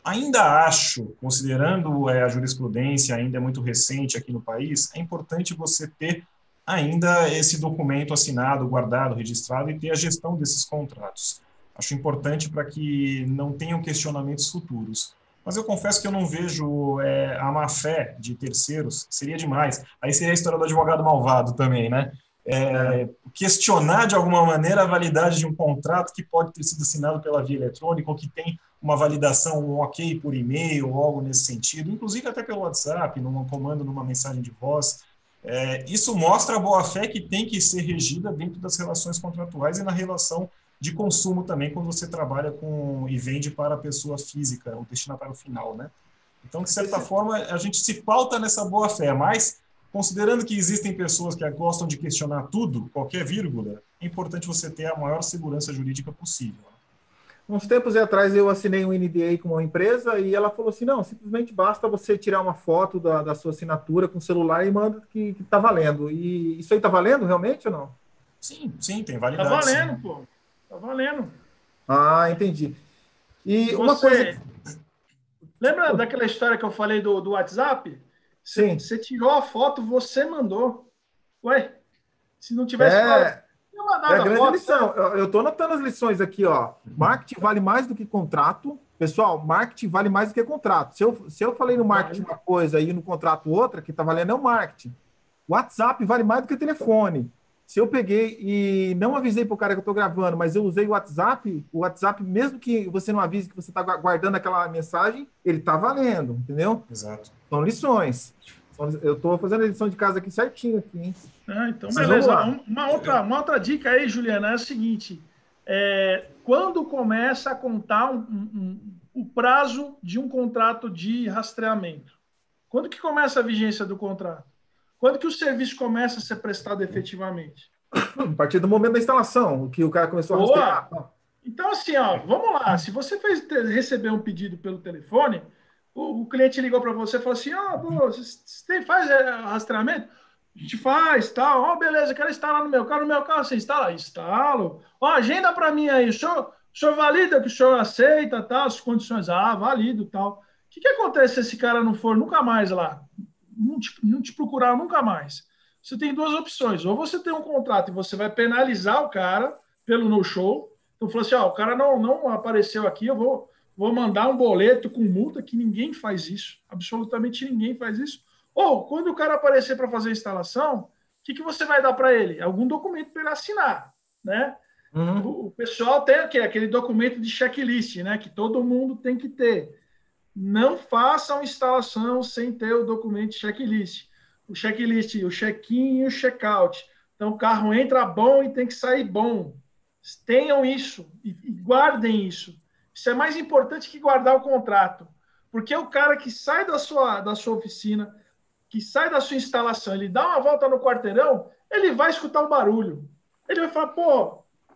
Ainda acho, considerando a jurisprudência ainda é muito recente aqui no país, é importante você ter ainda esse documento assinado, guardado, registrado e ter a gestão desses contratos. Acho importante para que não tenham questionamentos futuros. Mas eu confesso que eu não vejo a má-fé de terceiros, seria demais. Aí seria a história do advogado malvado também, né? Questionar de alguma maneira a validade de um contrato que pode ter sido assinado pela via eletrônica ou que tem uma validação, um ok por e-mail ou algo nesse sentido, inclusive até pelo WhatsApp, num comando, numa mensagem de voz. Isso mostra a boa-fé que tem que ser regida dentro das relações contratuais e na relação de consumo também, quando você trabalha e vende para a pessoa física, o destinatário final, né? Então, de certa forma, a gente se pauta nessa boa-fé, mas Considerando que existem pessoas que gostam de questionar tudo, qualquer vírgula, é importante você ter a maior segurança jurídica possível. Uns tempos atrás eu assinei um NDA com uma empresa e ela falou assim, não, simplesmente basta você tirar uma foto da sua assinatura com o celular e manda que tá valendo. E isso aí tá valendo realmente ou não? Sim, tem validade. Tá valendo, sim. pô. Tá valendo. Ah, entendi. E uma coisa... Lembra daquela história que eu falei do WhatsApp? Sim. Você tirou a foto, você mandou. Ué, se não tivesse falado, não mandado a grande foto, lição. Eu estou anotando as lições aqui, ó. Marketing vale mais do que contrato. Pessoal, marketing vale mais do que contrato. Se eu falei no marketing uma coisa e no contrato outra, que está valendo é o marketing. WhatsApp vale mais do que telefone. Se eu peguei e não avisei para o cara que eu estou gravando, mas eu usei o WhatsApp, mesmo que você não avise que você está guardando aquela mensagem, ele está valendo, entendeu? Exato. São lições. Eu estou fazendo a lição de casa aqui certinho, aqui, hein? Então, beleza. Uma outra dica aí, Juliana, é a seguinte. Quando começa a contar o prazo de um contrato de rastreamento? Quando que começa a vigência do contrato? Quando que o serviço começa a ser prestado efetivamente? A partir do momento da instalação, que o cara começou a rastrear. Então, assim, ó, vamos lá. Se você receber um pedido pelo telefone, o cliente ligou para você e falou assim, você faz rastreamento? A gente faz, tal. Beleza, quero instalar no meu carro. No meu carro você instala? Instalo. Agenda para mim aí. O senhor valida que o senhor aceita, tal, as condições? Valido, tal. O que acontece se esse cara não for nunca mais lá? Não te procurar nunca mais. Você tem duas opções. Ou você tem um contrato e você vai penalizar o cara pelo no-show. Então, falou assim, o cara não apareceu aqui, eu vou mandar um boleto com multa, que ninguém faz isso. Absolutamente ninguém faz isso. Ou, quando o cara aparecer para fazer a instalação, o que você vai dar para ele? Algum documento para ele assinar, né? O pessoal tem aquele documento de checklist, né? Que todo mundo tem que ter. Não façam instalação sem ter o documento de checklist. O checklist, o check-in e o check-out. Então, o carro entra bom e tem que sair bom. Tenham isso e guardem isso. Isso é mais importante que guardar o contrato. Porque o cara que sai da sua oficina, que sai da sua instalação, ele dá uma volta no quarteirão, ele vai escutar um barulho. Ele vai falar,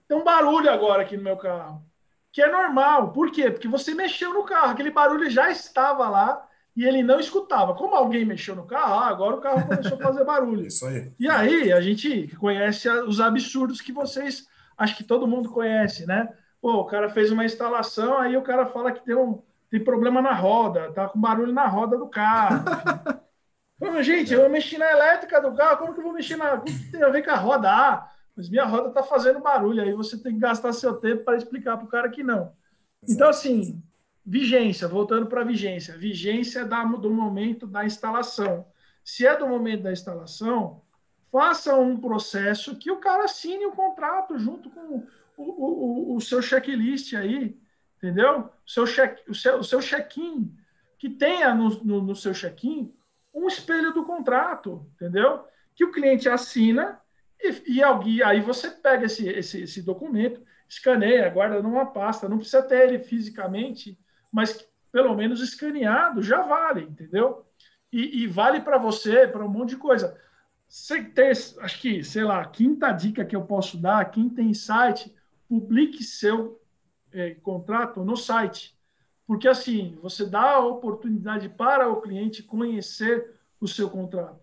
tem um barulho agora aqui no meu carro. Que é normal. Por quê? Porque você mexeu no carro. Aquele barulho já estava lá e ele não escutava. Como alguém mexeu no carro, agora o carro começou a fazer barulho. Isso aí. E aí a gente conhece os absurdos que vocês... Acho que todo mundo conhece, né? O cara fez uma instalação, aí o cara fala que tem problema na roda, tá com barulho na roda do carro. Gente, eu mexi na elétrica do carro, como que eu vou mexer como que tem a ver com a roda? Mas minha roda está fazendo barulho, aí você tem que gastar seu tempo para explicar para o cara que não. Então, assim, vigência, voltando para a vigência. Vigência é do momento da instalação. Se é do momento da instalação, faça um processo que o cara assine o contrato junto com o seu checklist aí, entendeu? O seu check-in, que tenha no seu check-in um espelho do contrato, entendeu? Que o cliente assina e aí você pega esse documento, escaneia, guarda numa pasta, não precisa ter ele fisicamente, mas pelo menos escaneado já vale, entendeu? E vale para você, para um monte de coisa. Você tem, acho que, sei lá, a quinta dica que eu posso dar, quem tem site, publique seu contrato no site. Porque assim, você dá a oportunidade para o cliente conhecer o seu contrato.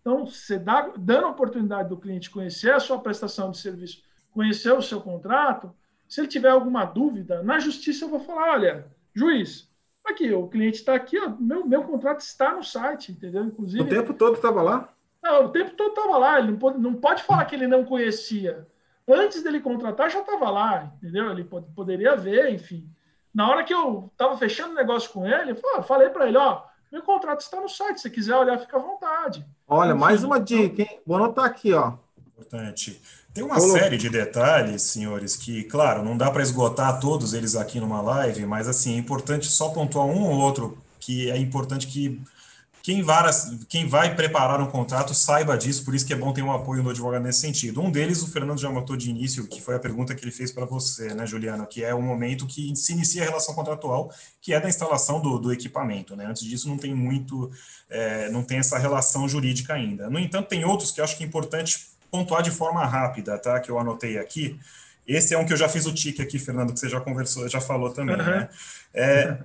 Então, você dando a oportunidade do cliente conhecer a sua prestação de serviço, conhecer o seu contrato, se ele tiver alguma dúvida, na justiça eu vou falar, olha, juiz, aqui, o cliente está aqui, ó, meu contrato está no site, entendeu? Inclusive, o tempo todo estava lá? Não, o tempo todo estava lá, ele não pode falar que ele não conhecia. Antes dele contratar, já estava lá, entendeu? Ele poderia ver, enfim. Na hora que eu estava fechando o negócio com ele, eu falei para ele, meu contrato está no site, se quiser olhar, fica à vontade. Olha, mais uma dica, hein? Vou anotar aqui, ó. Importante. Tem uma série de detalhes, senhores, que, claro, não dá para esgotar todos eles aqui numa live, mas, assim, é importante só pontuar um ou outro, que é importante que Quem vai preparar um contrato saiba disso, por isso que é bom ter um apoio do advogado nesse sentido. Um deles, o Fernando já matou de início, que foi a pergunta que ele fez para você, né, Juliano, que é o momento que se inicia a relação contratual, que é da instalação do equipamento, né? Antes disso não tem não tem essa relação jurídica ainda. No entanto, tem outros que eu acho que é importante pontuar de forma rápida, tá? Que eu anotei aqui. Esse é um que eu já fiz o tique aqui, Fernando, que você já conversou, já falou também, né?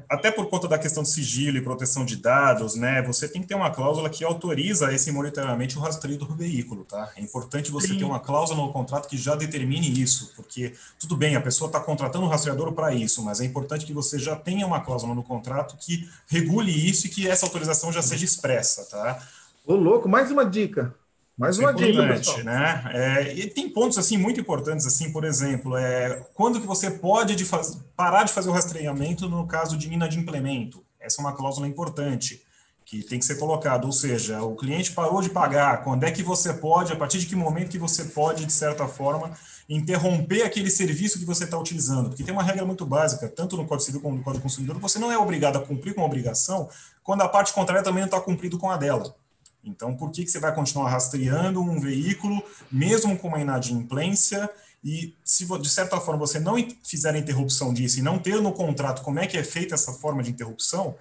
Até por conta da questão de sigilo e proteção de dados, né? Você tem que ter uma cláusula que autoriza esse monitoramento e o rastreio do veículo, tá? É importante você ter uma cláusula no contrato que já determine isso, porque, tudo bem, a pessoa está contratando um rastreador para isso, mas é importante que você já tenha uma cláusula no contrato que regule isso e que essa autorização já seja expressa, tá? Ô, louco, mais uma dica. Mais uma dica, pessoal. Né? E tem pontos assim muito importantes, assim, por exemplo, quando que você pode parar de fazer o rastreamento no caso de inadimplemento? Essa é uma cláusula importante que tem que ser colocada, ou seja, o cliente parou de pagar, quando é que você pode, a partir de que momento que você pode, de certa forma, interromper aquele serviço que você está utilizando? Porque tem uma regra muito básica, tanto no Código Civil como no Código do Consumidor, você não é obrigado a cumprir com a obrigação quando a parte contrária também não está cumprindo com a dela. Então, por que você vai continuar rastreando um veículo, mesmo com uma inadimplência, e se, de certa forma, você não fizer a interrupção disso e não ter no contrato como é que é feita essa forma de interrupção,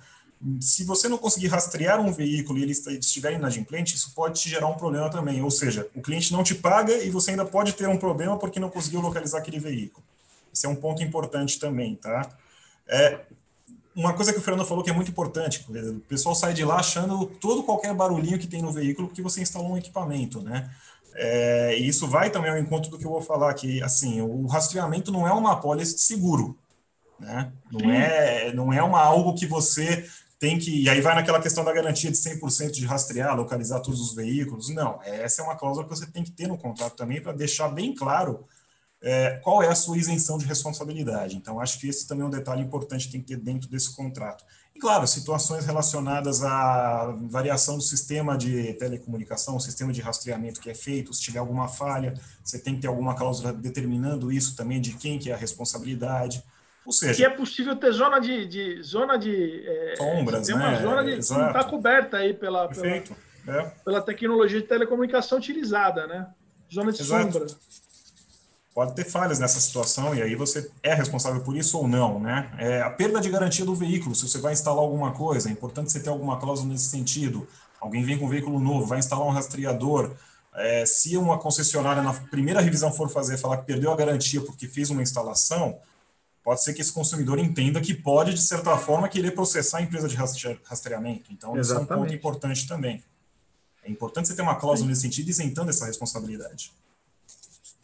se você não conseguir rastrear um veículo e ele estiver inadimplente, isso pode te gerar um problema também. Ou seja, o cliente não te paga e você ainda pode ter um problema porque não conseguiu localizar aquele veículo. Esse é um ponto importante também, tá? Uma coisa que o Fernando falou que é muito importante, o pessoal sai de lá achando qualquer barulhinho que tem no veículo porque você instalou um equipamento, né? E isso vai também ao encontro do que eu vou falar aqui, assim, o rastreamento não é uma apólice de seguro, né? Não é algo que você tem que... E aí vai naquela questão da garantia de 100% de rastrear, localizar todos os veículos. Não, essa é uma cláusula que você tem que ter no contrato também para deixar bem claro qual é a sua isenção de responsabilidade. Então, acho que esse também é um detalhe importante que tem que ter dentro desse contrato. E, claro, situações relacionadas à variação do sistema de telecomunicação, o sistema de rastreamento que é feito, se tiver alguma falha, você tem que ter alguma cláusula determinando isso também, de quem que é a responsabilidade. Ou seja... E é possível ter zona de sombras, tem uma zona que não está coberta aí pela tecnologia de telecomunicação utilizada, né? Zona de sombra. Pode ter falhas nessa situação e aí você é responsável por isso ou não, né? A perda de garantia do veículo, se você vai instalar alguma coisa, é importante você ter alguma cláusula nesse sentido. Alguém vem com um veículo novo, vai instalar um rastreador, se uma concessionária na primeira revisão for falar que perdeu a garantia porque fez uma instalação, pode ser que esse consumidor entenda que pode, de certa forma, querer processar a empresa de rastreamento. Então, isso é um ponto importante também. É importante você ter uma cláusula nesse sentido, isentando essa responsabilidade.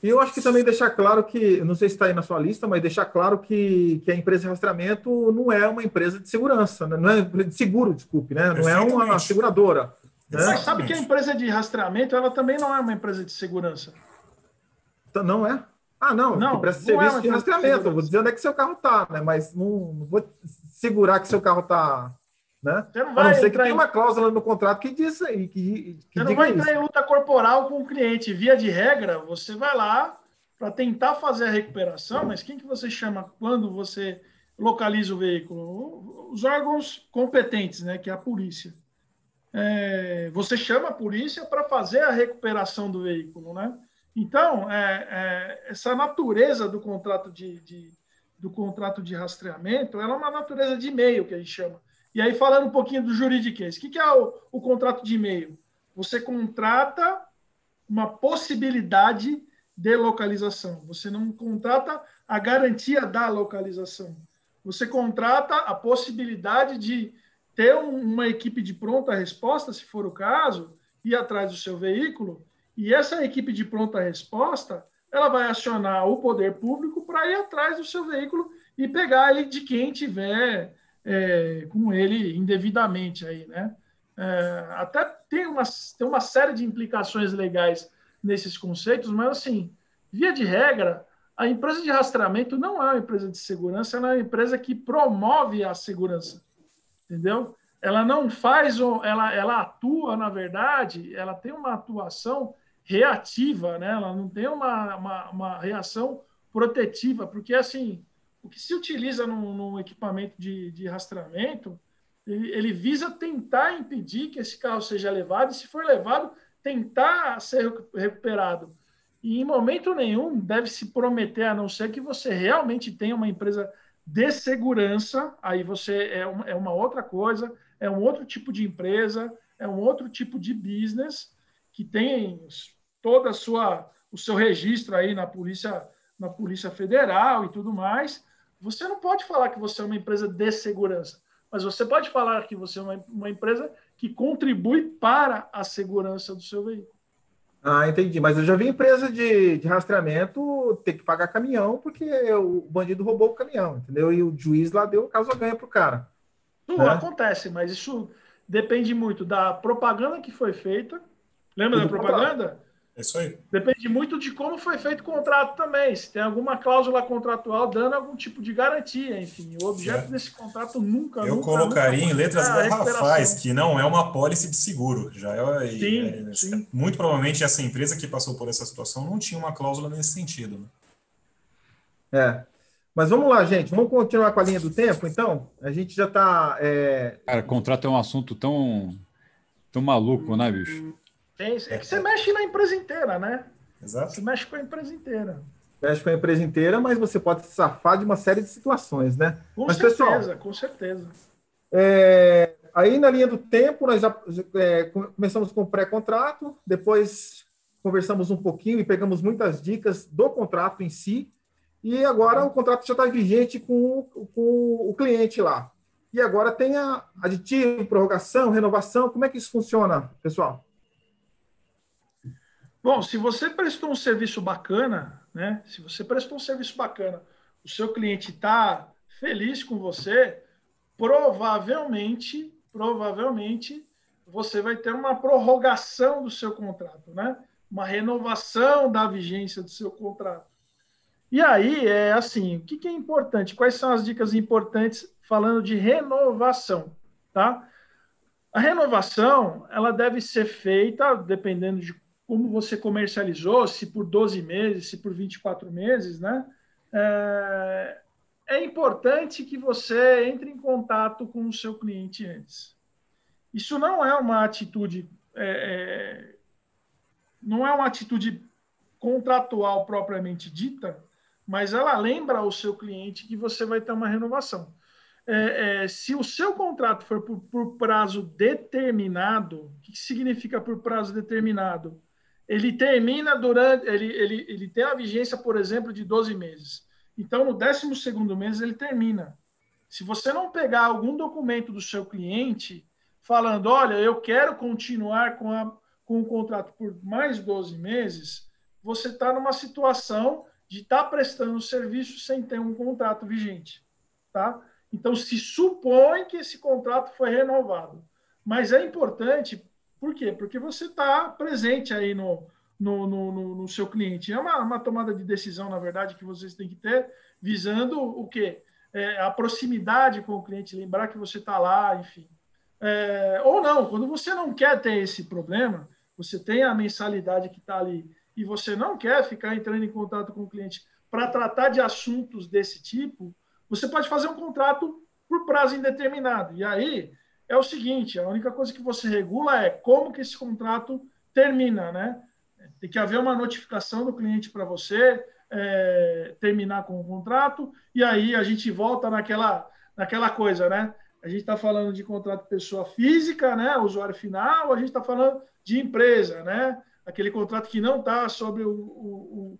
E eu acho que também deixar claro que, não sei se está aí na sua lista, mas deixar claro que a empresa de rastreamento não é uma empresa de segurança, né? Não é de seguro, desculpe, né? Não é uma seguradora. Né? Mas sabe que a empresa de rastreamento, ela também não é uma empresa de segurança. Não é? Não, que presta serviço de rastreamento. Eu vou dizer onde é que seu carro está, né? Mas não vou segurar que seu carro está... Né? A não ser que tenha uma cláusula no contrato que diz aí. Você não vai entrar em luta corporal com o cliente. Via de regra, você vai lá para tentar fazer a recuperação, mas quem que você chama quando você localiza o veículo? Os órgãos competentes, né? Que é a polícia. Você chama a polícia para fazer a recuperação do veículo, né? Então, essa natureza do contrato de rastreamento, ela é uma natureza de meio que a gente chama. E aí, falando um pouquinho do juridiquês, o que é o contrato de e-mail? Você contrata uma possibilidade de localização. Você não contrata a garantia da localização. Você contrata a possibilidade de ter uma equipe de pronta resposta, se for o caso, ir atrás do seu veículo, e essa equipe de pronta resposta, ela vai acionar o poder público para ir atrás do seu veículo e pegar ele de quem tiver... com ele indevidamente aí, né? Até tem uma série de implicações legais nesses conceitos, mas assim, via de regra, a empresa de rastreamento não é uma empresa de segurança, ela é uma empresa que promove a segurança, entendeu? Ela não faz, ela atua, na verdade, ela tem uma atuação reativa, né? Ela não tem uma reação protetiva, porque assim, o que se utiliza no equipamento de rastreamento Ele visa tentar impedir que esse carro seja levado, e se for levado, tentar ser recuperado. E em momento nenhum deve se prometer, a não ser que você realmente tenha uma empresa de segurança, aí você é uma outra coisa, é um outro tipo de empresa, é um outro tipo de business que tem toda o seu registro aí na Polícia Federal e tudo mais. Você não pode falar que você é uma empresa de segurança, mas você pode falar que você é uma empresa que contribui para a segurança do seu veículo. Ah, entendi. Mas eu já vi empresa de rastreamento ter que pagar caminhão porque o bandido roubou o caminhão, entendeu? E o juiz lá deu causa ganha pro cara. Isso acontece, mas isso depende muito da propaganda que foi feita. Lembra da propaganda? É isso aí. Depende muito de como foi feito o contrato também. Se tem alguma cláusula contratual dando algum tipo de garantia. Enfim, o objeto desse contrato nunca... Eu colocaria em letras garrafais que não é uma apólice de seguro. Sim. Muito provavelmente essa empresa que passou por essa situação não tinha uma cláusula nesse sentido. Né? Mas vamos lá, gente. Vamos continuar com a linha do tempo, então? A gente já está... Cara, contrato é um assunto tão maluco, né, bicho? É que você mexe na empresa inteira, né? Exato. Você mexe com a empresa inteira. Mexe com a empresa inteira, mas você pode se safar de uma série de situações, né? Com certeza, com certeza. Aí, na linha do tempo, nós já começamos com o pré-contrato, depois conversamos um pouquinho e pegamos muitas dicas do contrato em si, e agora o contrato já está vigente com o cliente lá. E agora tem a aditivo, prorrogação, renovação. Como é que isso funciona, pessoal? Bom, se você prestou um serviço bacana, né? Se você prestou um serviço bacana, o seu cliente está feliz com você, provavelmente você vai ter uma prorrogação do seu contrato, né? Uma renovação da vigência do seu contrato. E aí, assim, o que é importante? Quais são as dicas importantes falando de renovação, tá? A renovação, ela deve ser feita, dependendo de como você comercializou, se por 12 meses, se por 24 meses, né? É importante que você entre em contato com o seu cliente antes. Isso não é uma atitude, não é uma atitude contratual propriamente dita, mas ela lembra o seu cliente que você vai ter uma renovação. Se o seu contrato for por prazo determinado, o que significa por prazo determinado? Ele termina ele tem a vigência, por exemplo, de 12 meses. Então, no 12º mês, ele termina. Se você não pegar algum documento do seu cliente falando, olha, eu quero continuar com o contrato por mais 12 meses, você está numa situação de estar prestando serviço sem ter um contrato vigente. Tá? Então, se supõe que esse contrato foi renovado. Mas é importante, por quê? Porque você está presente aí no seu cliente. É uma tomada de decisão, na verdade, que vocês têm que ter, visando o quê? A proximidade com o cliente, lembrar que você está lá, enfim. Ou não, quando você não quer ter esse problema, você tem a mensalidade que está ali e você não quer ficar entrando em contato com o cliente para tratar de assuntos desse tipo, você pode fazer um contrato por prazo indeterminado. E aí é o seguinte, a única coisa que você regula é como que esse contrato termina, né? Tem que haver uma notificação do cliente para você terminar com o contrato, e aí a gente volta naquela coisa, né? A gente está falando de contrato pessoa física, né? Usuário final, a gente está falando de empresa, né? Aquele contrato que não está sobre o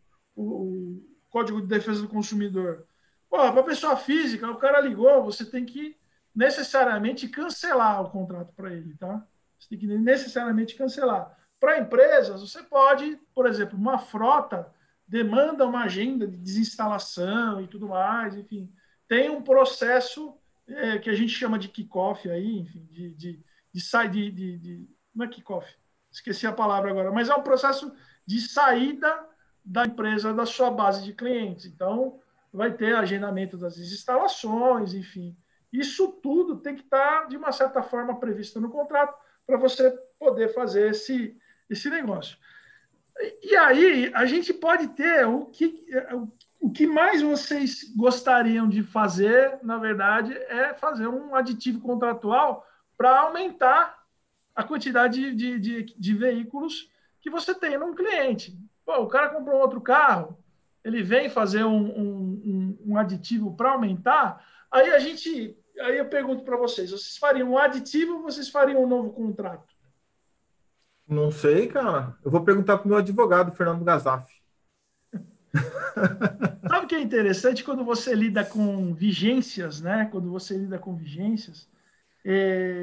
Código de Defesa do Consumidor. Para a pessoa física, o cara ligou, você tem que necessariamente cancelar o contrato para ele, tá? Você tem que necessariamente cancelar. Para empresas, você pode, por exemplo, uma frota demanda uma agenda de desinstalação e tudo mais, enfim. Tem um processo que a gente chama de kick-off aí, enfim, não é kick-off, esqueci a palavra agora, mas é um processo de saída da empresa da sua base de clientes. Então, vai ter agendamento das instalações, enfim. Isso tudo tem que estar, de uma certa forma, previsto no contrato para você poder fazer esse negócio. E aí, a gente pode ter O que mais vocês gostariam de fazer, na verdade, é fazer um aditivo contratual para aumentar a quantidade de veículos que você tem num cliente. Pô, o cara comprou um outro carro, ele vem fazer um aditivo para aumentar, aí eu pergunto para vocês fariam um aditivo ou vocês fariam um novo contrato? Não sei, cara. Eu vou perguntar para o meu advogado, Fernando Gazaf. Sabe o que é interessante quando você lida com vigências, né? Quando você lida com vigências,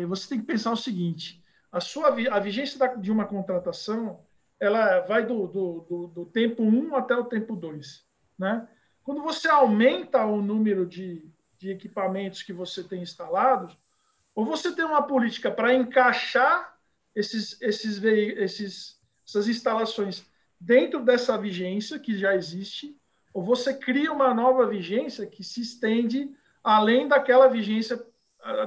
você tem que pensar o seguinte: a vigência de uma contratação, ela vai do tempo 1 até o tempo 2, né? Quando você aumenta o número de equipamentos que você tem instalados, ou você tem uma política para encaixar essas instalações dentro dessa vigência que já existe, ou você cria uma nova vigência que se estende além daquela vigência,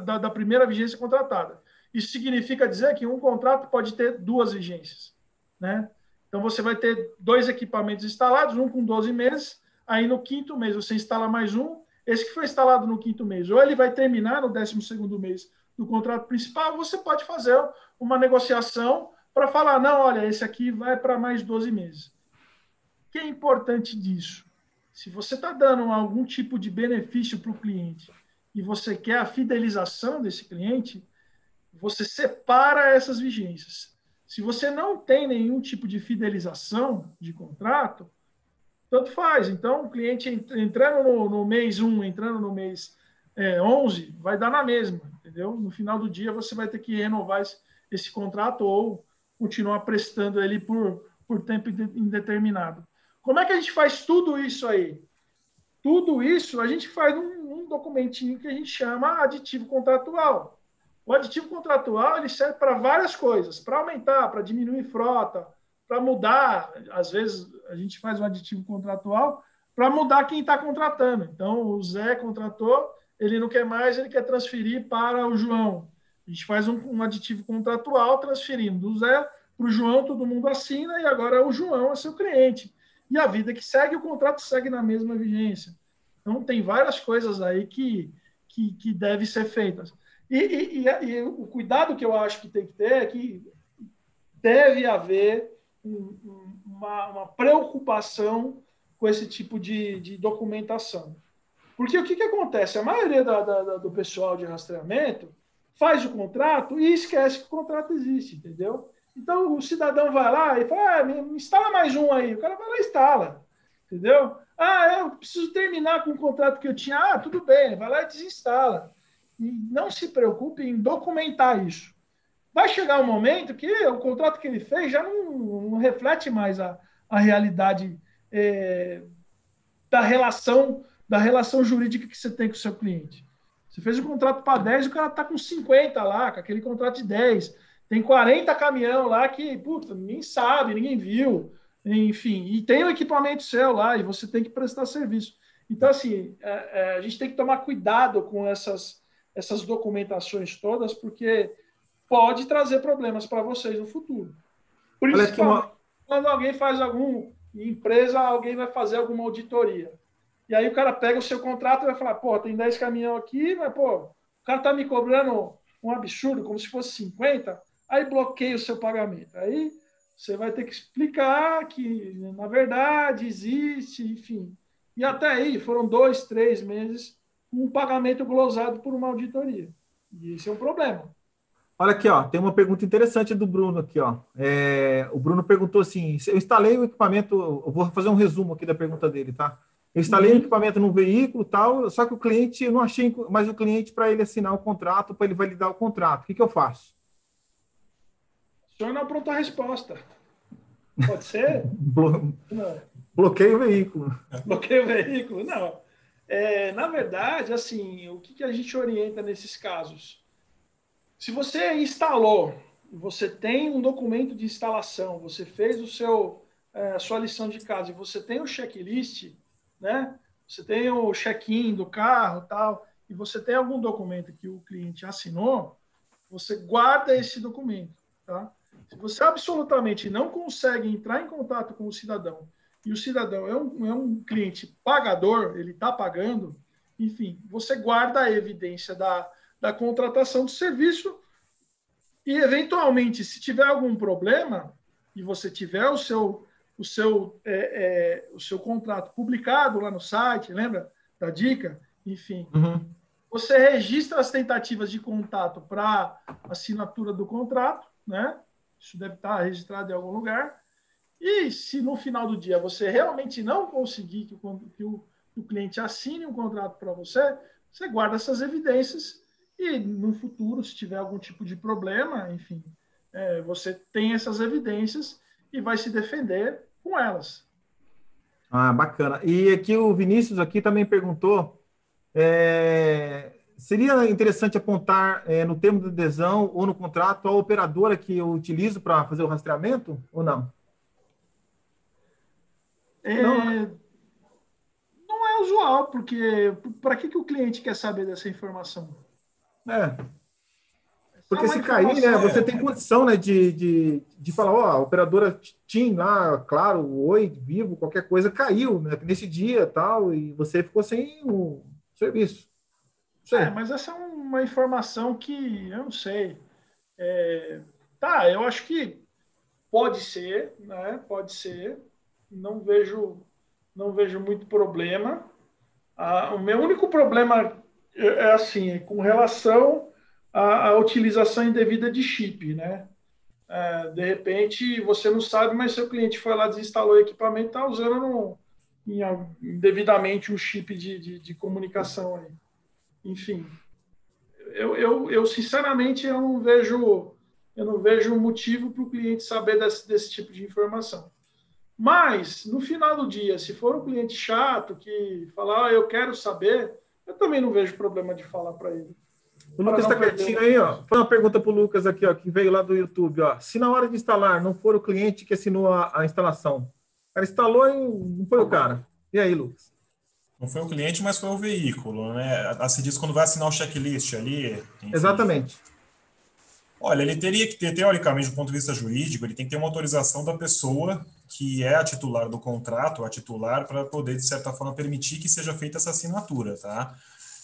da primeira vigência contratada. Isso significa dizer que um contrato pode ter 2 vigências, né? Então, você vai ter 2 equipamentos instalados, um com 12 meses, aí no 5º mês você instala mais um, esse que foi instalado no 5º mês, ou ele vai terminar no 12º mês do contrato principal, você pode fazer uma negociação para falar, não, olha, esse aqui vai para mais 12 meses. O que é importante disso? Se você está dando algum tipo de benefício para o cliente e você quer a fidelização desse cliente, você separa essas vigências. Se você não tem nenhum tipo de fidelização de contrato, tanto faz. Então, o cliente entrando no mês 1, entrando no mês 11, vai dar na mesma, entendeu? No final do dia, você vai ter que renovar esse contrato ou continuar prestando ele por tempo indeterminado. Como é que a gente faz tudo isso aí? Tudo isso a gente faz num documentinho que a gente chama aditivo contratual. O aditivo contratual ele serve para várias coisas, para aumentar, para diminuir frota, para mudar. Às vezes a gente faz um aditivo contratual para mudar quem está contratando. Então, o Zé contratou, ele não quer mais, ele quer transferir para o João. A gente faz um aditivo contratual transferindo do Zé para o João, todo mundo assina e agora o João é seu cliente. E a vida que segue, o contrato segue na mesma vigência. Então, tem várias coisas aí que devem ser feitas. E o cuidado que eu acho que tem que ter é que deve haver uma preocupação com esse tipo de documentação. Porque o que acontece? A maioria do pessoal de rastreamento faz o contrato e esquece que o contrato existe, entendeu? Então, o cidadão vai lá e fala, me instala mais um aí. O cara vai lá e instala, entendeu? Eu preciso terminar com o contrato que eu tinha. Tudo bem, vai lá e desinstala. E não se preocupe em documentar isso. Vai chegar um momento que o contrato que ele fez já não reflete mais a realidade da relação jurídica que você tem com o seu cliente. Você fez um contrato para 10, o cara está com 50 lá, com aquele contrato de 10. Tem 40 caminhão lá que, puta, ninguém sabe, ninguém viu, enfim, e tem o equipamento seu lá e você tem que prestar serviço. Então, assim, a gente tem que tomar cuidado com essas documentações todas, porque pode trazer problemas para vocês no futuro. Principalmente quando alguém faz alguém vai fazer alguma auditoria. E aí o cara pega o seu contrato e vai falar, tem 10 caminhão aqui, mas, o cara está me cobrando um absurdo, como se fosse 50, aí bloqueia o seu pagamento. Aí você vai ter que explicar que, na verdade, existe, enfim. E até aí foram 2, 3 meses com um pagamento glosado por uma auditoria. E isso é um problema. Olha aqui, ó, tem uma pergunta interessante do Bruno aqui, ó. O Bruno perguntou assim, eu instalei o equipamento, eu vou fazer um resumo aqui da pergunta dele, tá? Eu instalei o equipamento no veículo, tal, só que o cliente, eu não achei mais o cliente para ele assinar o contrato, para ele validar o contrato. O que eu faço? Aciona a pronta resposta. Pode ser? Bloqueio o veículo. Bloqueio o veículo? Não. Na verdade, assim, o que a gente orienta nesses casos? Se você instalou, você tem um documento de instalação, você fez a sua lição de casa e você tem o checklist, né? Você tem o check-in do carro, tal, e você tem algum documento que o cliente assinou, você guarda esse documento, tá? Se você absolutamente não consegue entrar em contato com o cidadão e o cidadão é um cliente pagador, ele está pagando, enfim, você guarda a evidência da contratação do serviço e, eventualmente, se tiver algum problema e você tiver o seu contrato publicado lá no site, lembra da dica? Enfim, você registra as tentativas de contato para assinatura do contrato, né? Isso deve estar registrado em algum lugar. E se no final do dia você realmente não conseguir que o cliente assine um contrato para você, você guarda essas evidências e no futuro, se tiver algum tipo de problema, enfim, você tem essas evidências e vai se defender com elas. Ah, bacana. E aqui o Vinícius aqui também perguntou, seria interessante apontar no termo de adesão ou no contrato a operadora que eu utilizo para fazer o rastreamento ou não? Não é usual, porque para que o cliente quer saber dessa informação? Porque se cair, né, você tem condição, né, de falar, ó, a operadora TIM lá, claro, Oi, Vivo, qualquer coisa, caiu, né, nesse dia tal, e você ficou sem o serviço. Mas essa é uma informação que eu não sei. Eu acho que pode ser, né? Pode ser. Não vejo muito problema. O meu único problema é assim, com relação à utilização indevida de chip, né? De repente, você não sabe, mas seu cliente foi lá, desinstalou o equipamento, está usando indevidamente um chip de comunicação aí. Enfim, eu sinceramente eu não vejo motivo para o cliente saber desse tipo de informação. Mas, no final do dia, se for um cliente chato que falar, eu quero saber, eu também não vejo problema de falar para ele. O Lucas está quietinho aí, ó. Foi uma pergunta para o Lucas aqui, ó, que veio lá do YouTube, ó. Se na hora de instalar não for o cliente que assinou a instalação, o cara instalou e não foi o cara. E aí, Lucas? Não foi o cliente, mas foi o veículo, né? Se diz quando vai assinar o checklist ali. Enfim. Exatamente. Olha, ele teria que ter, teoricamente, do ponto de vista jurídico, ele tem que ter uma autorização da pessoa que é a titular do contrato, a titular, para poder, de certa forma, permitir que seja feita essa assinatura, tá?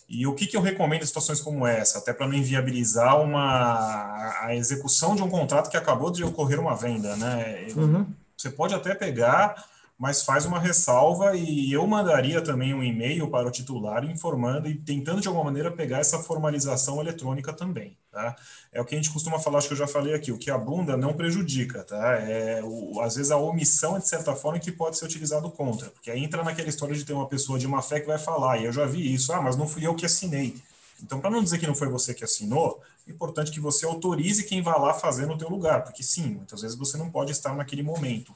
E o que eu recomendo em situações como essa, até para não inviabilizar a execução de um contrato que acabou de ocorrer uma venda, né? Você pode até pegar, mas faz uma ressalva e eu mandaria também um e-mail para o titular informando e tentando de alguma maneira pegar essa formalização eletrônica também, tá? É o que a gente costuma falar, acho que eu já falei aqui, o que abunda não prejudica, tá? Às vezes a omissão, de certa forma, que pode ser utilizado contra, porque aí entra naquela história de ter uma pessoa de má fé que vai falar, e eu já vi isso, mas não fui eu que assinei. Então, para não dizer que não foi você que assinou, é importante que você autorize quem vai lá fazer no teu lugar, porque sim, muitas vezes você não pode estar naquele momento.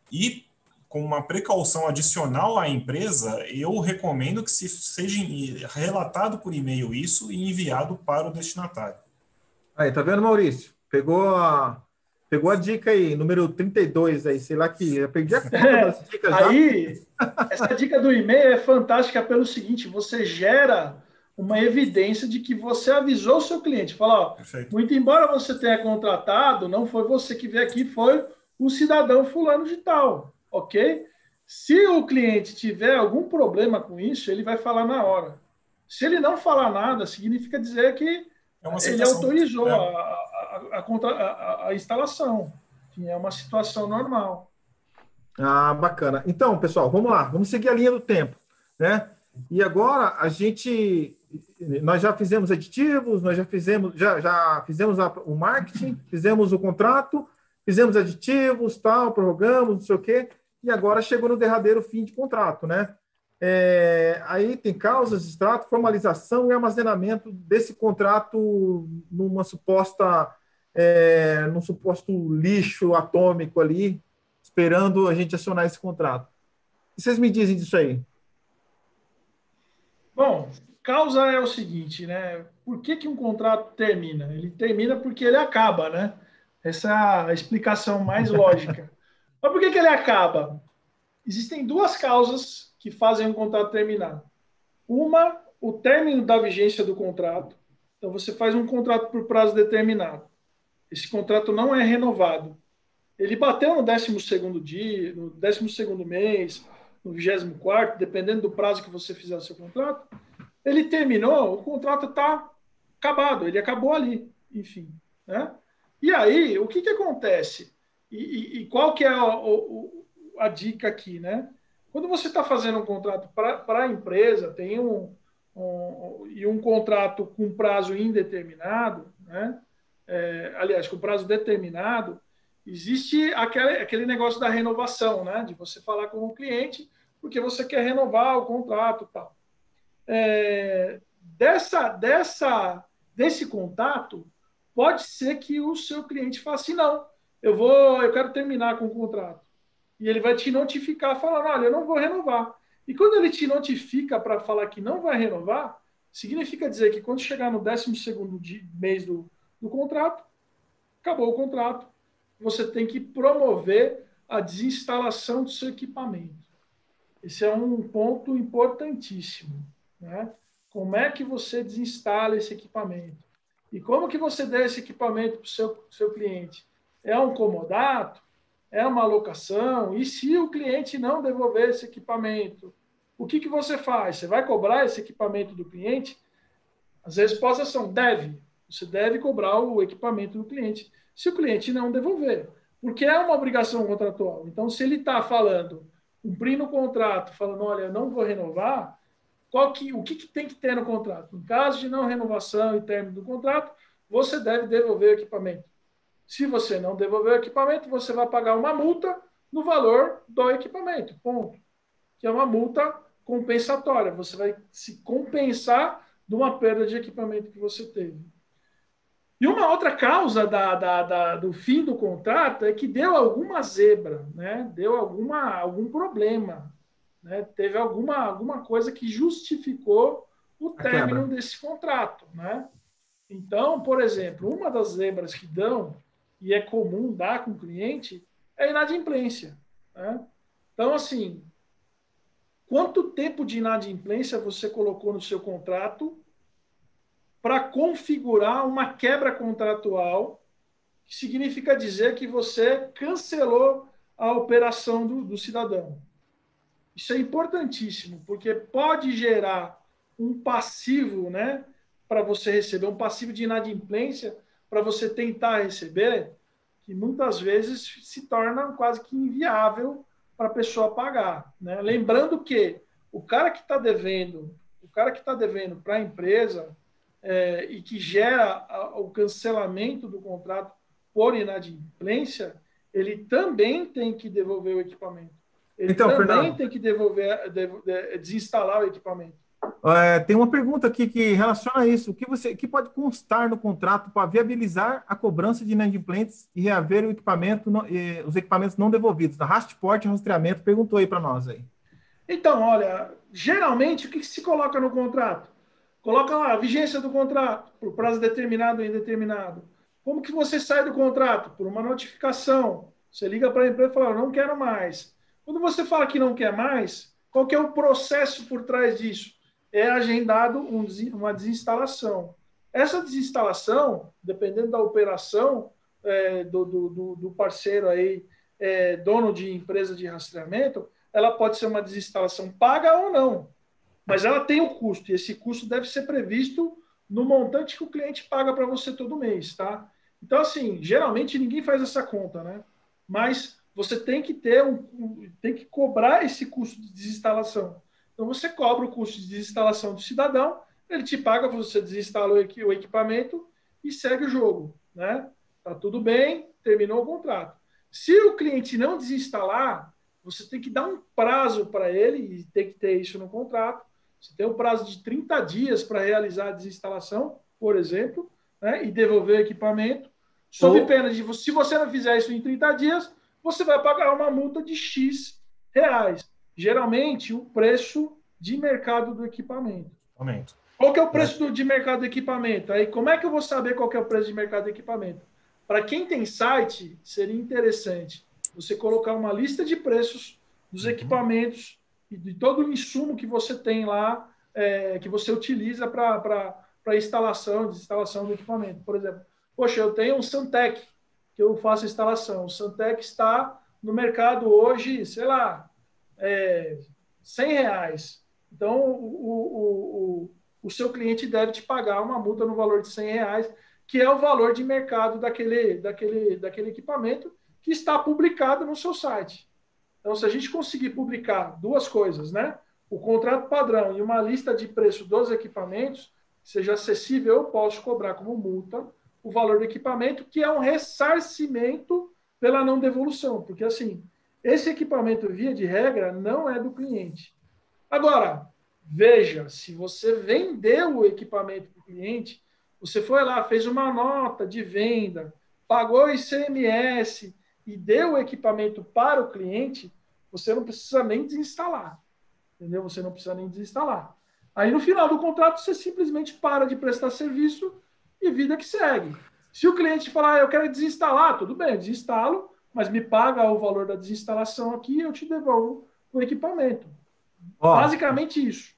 E com uma precaução adicional à empresa, eu recomendo que seja relatado por e-mail isso e enviado para o destinatário. Aí, tá vendo, Maurício? Pegou a dica aí, número 32 aí, sei lá que eu perdi a conta das dicas já. Aí, essa dica do e-mail é fantástica pelo seguinte, você gera uma evidência de que você avisou o seu cliente. Fala, ó, muito embora você tenha contratado, não foi você que veio aqui, foi o cidadão fulano de tal. Ok? Se o cliente tiver algum problema com isso, ele vai falar na hora. Se ele não falar nada, significa dizer que ele autorizou a instalação. Enfim, é uma situação normal. Ah, bacana. Então, pessoal, vamos lá. Vamos seguir a linha do tempo, né? E agora nós já fizemos aditivos, nós já fizemos o marketing, fizemos o contrato, fizemos aditivos, tal, prorrogamos, não sei o quê. E agora chegou no derradeiro fim de contrato, né? Aí tem causas, extrato, formalização e armazenamento desse contrato num suposto lixo atômico ali, esperando a gente acionar esse contrato. O que vocês me dizem disso aí? Bom, causa é o seguinte, né? Por que um contrato termina? Ele termina porque ele acaba, né? Essa é a explicação mais lógica. Mas por que ele acaba? Existem duas causas que fazem um contrato terminar. Uma, o término da vigência do contrato. Então, você faz um contrato por prazo determinado. Esse contrato não é renovado. ele bateu no 12º dia, no 12º mês, no 24º, dependendo do prazo que você fizer o seu contrato, ele terminou, o contrato está acabado, ele acabou ali, enfim. Né? E aí, o que acontece? E qual que é a dica aqui? Né? Quando você está fazendo um contrato para a empresa, tem um contrato com prazo indeterminado, né? Aliás, com prazo determinado, existe aquele negócio da renovação, né? De você falar com o cliente porque você quer renovar o contrato e tal. Desse contato, pode ser que o seu cliente fale assim, não, eu quero terminar com o contrato. E ele vai te notificar falando, olha, eu não vou renovar. E quando ele te notifica para falar que não vai renovar, significa dizer que quando chegar no 12º mês do contrato, acabou o contrato, você tem que promover a desinstalação do seu equipamento. Esse é um ponto importantíssimo. Né? Como é que você desinstala esse equipamento? E como que você dá esse equipamento para o seu cliente? É um comodato? É uma alocação? E se o cliente não devolver esse equipamento, o que você faz? Você vai cobrar esse equipamento do cliente? As respostas são deve. Você deve cobrar o equipamento do cliente se o cliente não devolver. Porque é uma obrigação contratual. Então, se ele está falando, cumprindo o contrato, falando, olha, eu não vou renovar, o que tem que ter no contrato? No caso de não renovação e término do contrato, você deve devolver o equipamento. Se você não devolver o equipamento, você vai pagar uma multa no valor do equipamento, ponto. Que é uma multa compensatória. Você vai se compensar de uma perda de equipamento que você teve. E uma outra causa do fim do contrato é que deu alguma zebra, né? Deu algum problema. Né? Teve alguma coisa que justificou o término desse contrato. Né? Então, por exemplo, uma das zebras que dão, e é comum dar com o cliente, é a inadimplência. Né? Então, assim, quanto tempo de inadimplência você colocou no seu contrato para configurar uma quebra contratual, que significa dizer que você cancelou a operação do cidadão? Isso é importantíssimo, porque pode gerar um passivo, né, para você receber, um passivo de inadimplência para você tentar receber, que muitas vezes se torna quase que inviável para a pessoa pagar. Né? Lembrando que o cara que está devendo para a empresa e que gera o cancelamento do contrato por inadimplência, ele também tem que devolver o equipamento. Ele também Fernando, tem que desinstalar o equipamento. Tem uma pergunta aqui que relaciona a isso. O que pode constar no contrato para viabilizar a cobrança de inadimplentes e reaver o equipamento, os equipamentos não devolvidos? A Rastport Rastreamento perguntou aí para nós. Aí. Então, olha, geralmente o que se coloca no contrato? Coloca lá a vigência do contrato, por prazo determinado ou indeterminado. Como que você sai do contrato? Por uma notificação. Você liga para a empresa e fala, não quero mais. Quando você fala que não quer mais, qual que é o processo por trás disso? É agendado uma desinstalação. Essa desinstalação, dependendo da operação do parceiro aí, dono de empresa de rastreamento, ela pode ser uma desinstalação paga ou não. Mas ela tem um custo, e esse custo deve ser previsto no montante que o cliente paga para você todo mês, tá? Então, assim, geralmente ninguém faz essa conta, né? Mas você tem que tem que cobrar esse custo de desinstalação. Então, você cobra o custo de desinstalação do cidadão, ele te paga, você desinstala o equipamento e segue o jogo, né? Tá tudo bem, terminou o contrato. Se o cliente não desinstalar, você tem que dar um prazo para ele, e tem que ter isso no contrato. Você tem um prazo de 30 dias para realizar a desinstalação, por exemplo, né, e devolver o equipamento, sob pena de, se você não fizer isso em 30 dias, você vai pagar uma multa de X reais. Geralmente, o preço de mercado do equipamento. Qual que é o preço de mercado do equipamento? Aí, como é que eu vou saber qual que é o preço de mercado do equipamento? Para quem tem site, seria interessante você colocar uma lista de preços dos equipamentos e de todo o insumo que você tem lá, que você utiliza para instalação e desinstalação do equipamento. Por exemplo, poxa, eu tenho um Santec, que eu faço a instalação. O Santec está no mercado hoje, sei lá, R$100. Então, o seu cliente deve te pagar uma multa no valor de R$100, que é o valor de mercado daquele equipamento que está publicado no seu site. Então, se a gente conseguir publicar duas coisas, né? O contrato padrão e uma lista de preço dos equipamentos, seja acessível, eu posso cobrar como multa o valor do equipamento, que é um ressarcimento pela não devolução. Porque, assim, esse equipamento, via de regra, não é do cliente. Agora, veja, se você vendeu o equipamento para o cliente, você foi lá, fez uma nota de venda, pagou o ICMS e deu o equipamento para o cliente, você não precisa nem desinstalar. Entendeu? Você não precisa nem desinstalar. Aí, no final do contrato, você simplesmente para de prestar serviço e vida que segue. Se o cliente falar, eu quero desinstalar, tudo bem, eu desinstalo, mas me paga o valor da desinstalação aqui e eu te devolvo o equipamento. Ó, basicamente isso.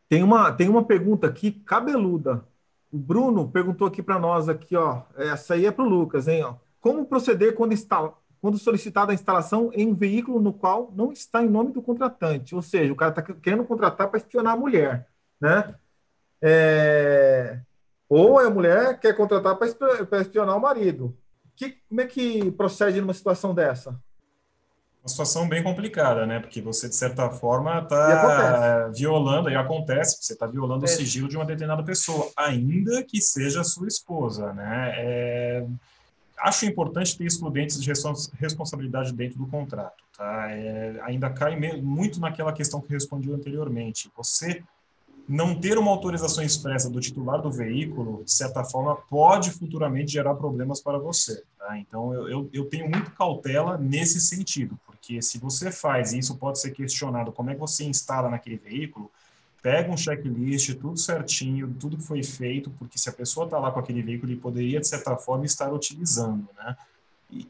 Tem uma pergunta aqui cabeluda. O Bruno perguntou aqui para nós aqui, ó. Essa aí é para o Lucas, hein? Ó. Como proceder quando solicitada a instalação em um veículo no qual não está em nome do contratante? Ou seja, o cara está querendo contratar para espionar a mulher, né? Ou a mulher quer contratar para espionar o marido. Como é que procede numa situação dessa? Uma situação bem complicada, né? Porque você, de certa forma, E está violando, e acontece, você está violando o sigilo de uma determinada pessoa, ainda que seja sua esposa, né? Acho importante ter excludentes de responsabilidade dentro do contrato, tá? Ainda cai muito naquela questão que respondi anteriormente. Você não ter uma autorização expressa do titular do veículo, de certa forma, pode futuramente gerar problemas para você. Tá? Então, eu tenho muita cautela nesse sentido, porque se você faz, e isso pode ser questionado, como é que você instala naquele veículo, pega um checklist, tudo certinho, tudo que foi feito, porque se a pessoa está lá com aquele veículo, ele poderia, de certa forma, estar utilizando, né?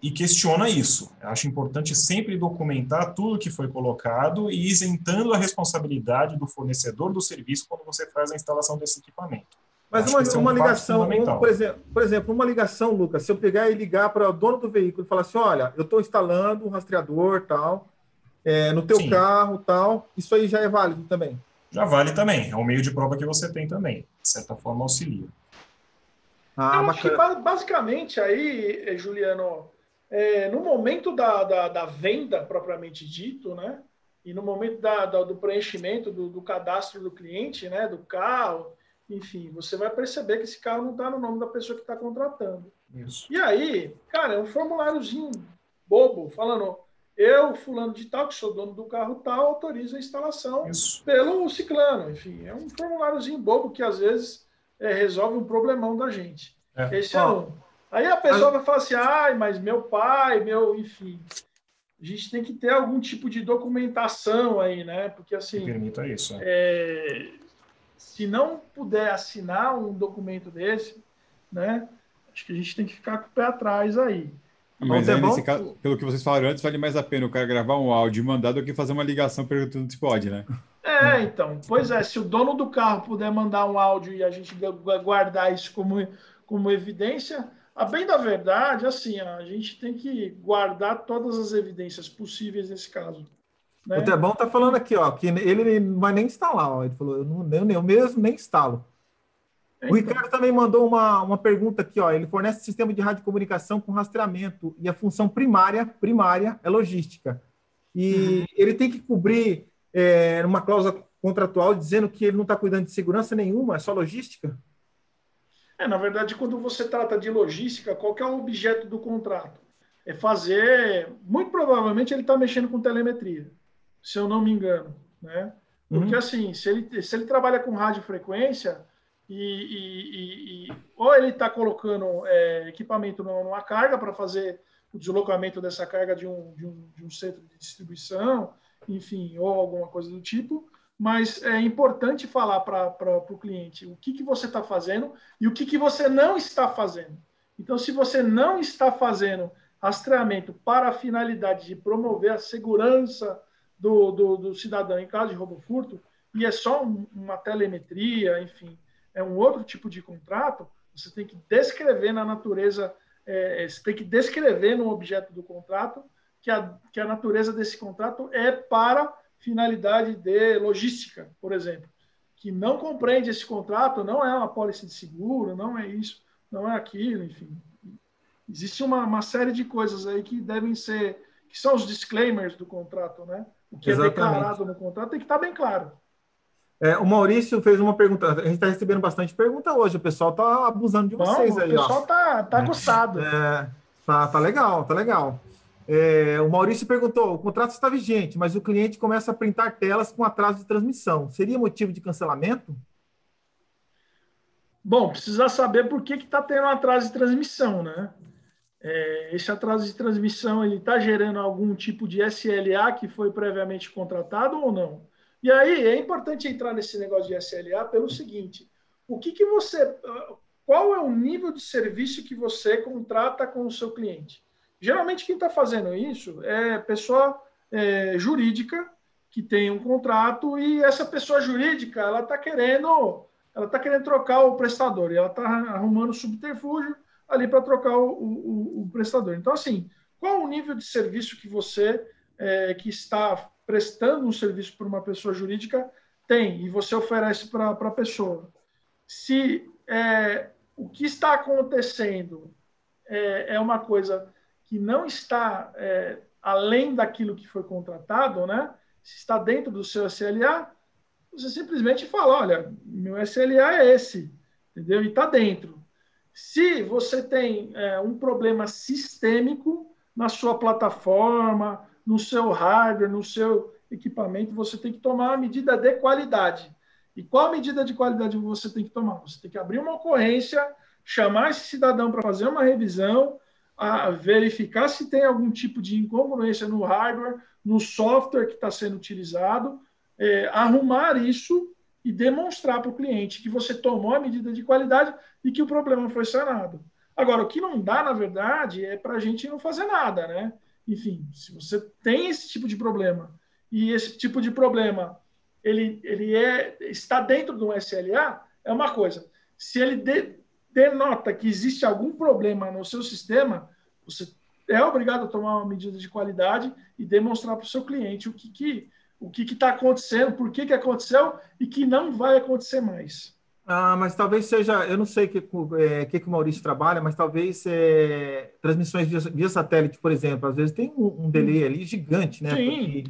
E questiona isso. Eu acho importante sempre documentar tudo que foi colocado e isentando a responsabilidade do fornecedor do serviço quando você faz a instalação desse equipamento. Mas uma ligação, por exemplo, uma ligação, Lucas, se eu pegar e ligar para o dono do veículo e falar assim, olha, eu estou instalando um rastreador, tal, no teu carro, tal, isso aí já é válido também? Já vale também. É um meio de prova que você tem também. De certa forma, auxilia. Eu acho que basicamente aí, Juliano, no momento da venda propriamente dito, né? E no momento do preenchimento do cadastro do cliente, né? Do carro, enfim, você vai perceber que esse carro não está no nome da pessoa que está contratando. Isso. E aí, cara, é um formuláriozinho bobo, falando, eu, fulano de tal, que sou dono do carro tal, autorizo a instalação pelo ciclano. Enfim, é um formuláriozinho bobo que às vezes resolve um problemão da gente. Esse é um. Aí a pessoa vai falar assim, mas meu pai, enfim. A gente tem que ter algum tipo de documentação aí, né? Porque assim. Que permita isso. Se não puder assinar um documento desse, né? Acho que a gente tem que ficar com o pé atrás aí. Mas aí, nesse caso, pelo que vocês falaram antes, vale mais a pena o cara gravar um áudio e mandar do que fazer uma ligação perguntando se pode, né? Então. Pois é, se o dono do carro puder mandar um áudio e a gente guardar isso como evidência, a bem da verdade, assim, a gente tem que guardar todas as evidências possíveis nesse caso. Né? O Tebão tá falando aqui, ó, que ele não vai nem instalar, ó. Ele falou, eu mesmo nem instalo. O Ricardo também mandou uma pergunta aqui, ó. Ele fornece sistema de radiocomunicação com rastreamento e a função primária é logística. E ele tem que cobrir uma cláusula contratual dizendo que ele não está cuidando de segurança nenhuma, é só logística? Na verdade, quando você trata de logística, qual que é o objeto do contrato? É fazer... Muito provavelmente ele está mexendo com telemetria, se eu não me engano. Né? Porque, assim, se ele trabalha com radiofrequência... ou ele está colocando equipamento numa carga para fazer o deslocamento dessa carga de um centro de distribuição, enfim, ou alguma coisa do tipo, mas é importante falar para o cliente o que você está fazendo e o que você não está fazendo. Então, se você não está fazendo rastreamento para a finalidade de promover a segurança do cidadão em caso de roubo furto, e é só uma telemetria, enfim, é um outro tipo de contrato, você tem que descrever na natureza você tem que descrever no objeto do contrato que a natureza desse contrato é para finalidade de logística, por exemplo, que não compreende esse contrato, não é uma pólice de seguro, não é isso, não é aquilo, enfim. Existe uma série de coisas aí que devem ser, que são os disclaimers do contrato, né? O que Exatamente. é declarado no contrato tem que estar bem claro. O Maurício fez uma pergunta. A gente está recebendo bastante pergunta hoje. O pessoal está abusando de vocês aí. O pessoal está aguçado. Tá legal, tá legal. O Maurício perguntou: o contrato está vigente, mas o cliente começa a printar telas com atraso de transmissão. Seria motivo de cancelamento? Bom, precisa saber por que está tendo um atraso de transmissão, né? Esse atraso de transmissão está gerando algum tipo de SLA que foi previamente contratado ou não? E aí é importante entrar nesse negócio de SLA pelo seguinte: qual é o nível de serviço que você contrata com o seu cliente? Geralmente quem está fazendo isso é pessoa jurídica que tem um contrato e essa pessoa jurídica ela está querendo trocar o prestador e ela está arrumando subterfúgio ali para trocar o prestador. Então, assim, qual o nível de serviço que você que está prestando um serviço para uma pessoa jurídica tem e você oferece para a pessoa? Se o que está acontecendo é uma coisa que não está além daquilo que foi contratado, né? Se está dentro do seu SLA, você simplesmente fala, olha, meu SLA é esse, entendeu? E está dentro. Se você tem um problema sistêmico na sua plataforma, no seu hardware, no seu equipamento, você tem que tomar uma medida de qualidade. E qual medida de qualidade você tem que tomar? Você tem que abrir uma ocorrência, chamar esse cidadão para fazer uma revisão, verificar se tem algum tipo de incongruência no hardware, no software que está sendo utilizado, arrumar isso e demonstrar para o cliente que você tomou a medida de qualidade e que o problema foi sanado. Agora, o que não dá, na verdade, é para a gente não fazer nada, né? Enfim, se você tem esse tipo de problema e esse tipo de problema ele está dentro de um SLA, é uma coisa. Se ele denota que existe algum problema no seu sistema, você é obrigado a tomar uma medida de qualidade e demonstrar para o seu cliente o que está acontecendo, por que aconteceu e que não vai acontecer mais. Mas talvez seja, eu não sei o que o Maurício trabalha, mas talvez transmissões via satélite, por exemplo, às vezes tem um delay ali gigante, né? Sim. Porque...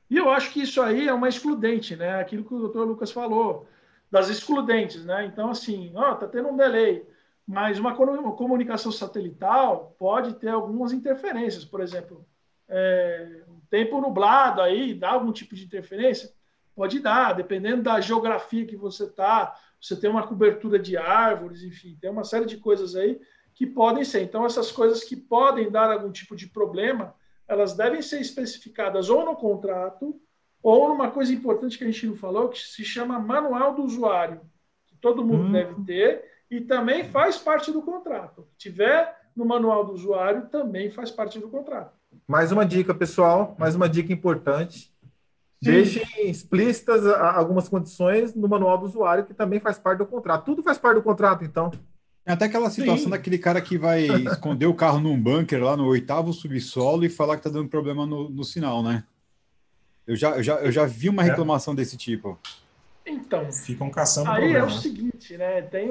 E eu acho que isso aí é uma excludente, né? Aquilo que o doutor Lucas falou, das excludentes, né? Então, assim, está tendo um delay, mas uma comunicação satelital pode ter algumas interferências, por exemplo, tempo nublado aí, dá algum tipo de interferência? Pode dar, dependendo da geografia que você está, você tem uma cobertura de árvores, enfim, tem uma série de coisas aí que podem ser. Então, essas coisas que podem dar algum tipo de problema, elas devem ser especificadas ou no contrato ou numa coisa importante que a gente não falou, que se chama manual do usuário, que todo mundo deve ter e também faz parte do contrato. Se tiver no manual do usuário, também faz parte do contrato. Mais uma dica, pessoal, mais uma dica importante. Sim. Deixem explícitas algumas condições no manual do usuário, que também faz parte do contrato. Tudo faz parte do contrato, então. Até aquela situação daquele cara que vai esconder o carro num bunker lá no 8º subsolo e falar que está dando problema no sinal, né? Eu já vi uma reclamação desse tipo. Então, ficam caçando aí problema. É o seguinte, né? Tem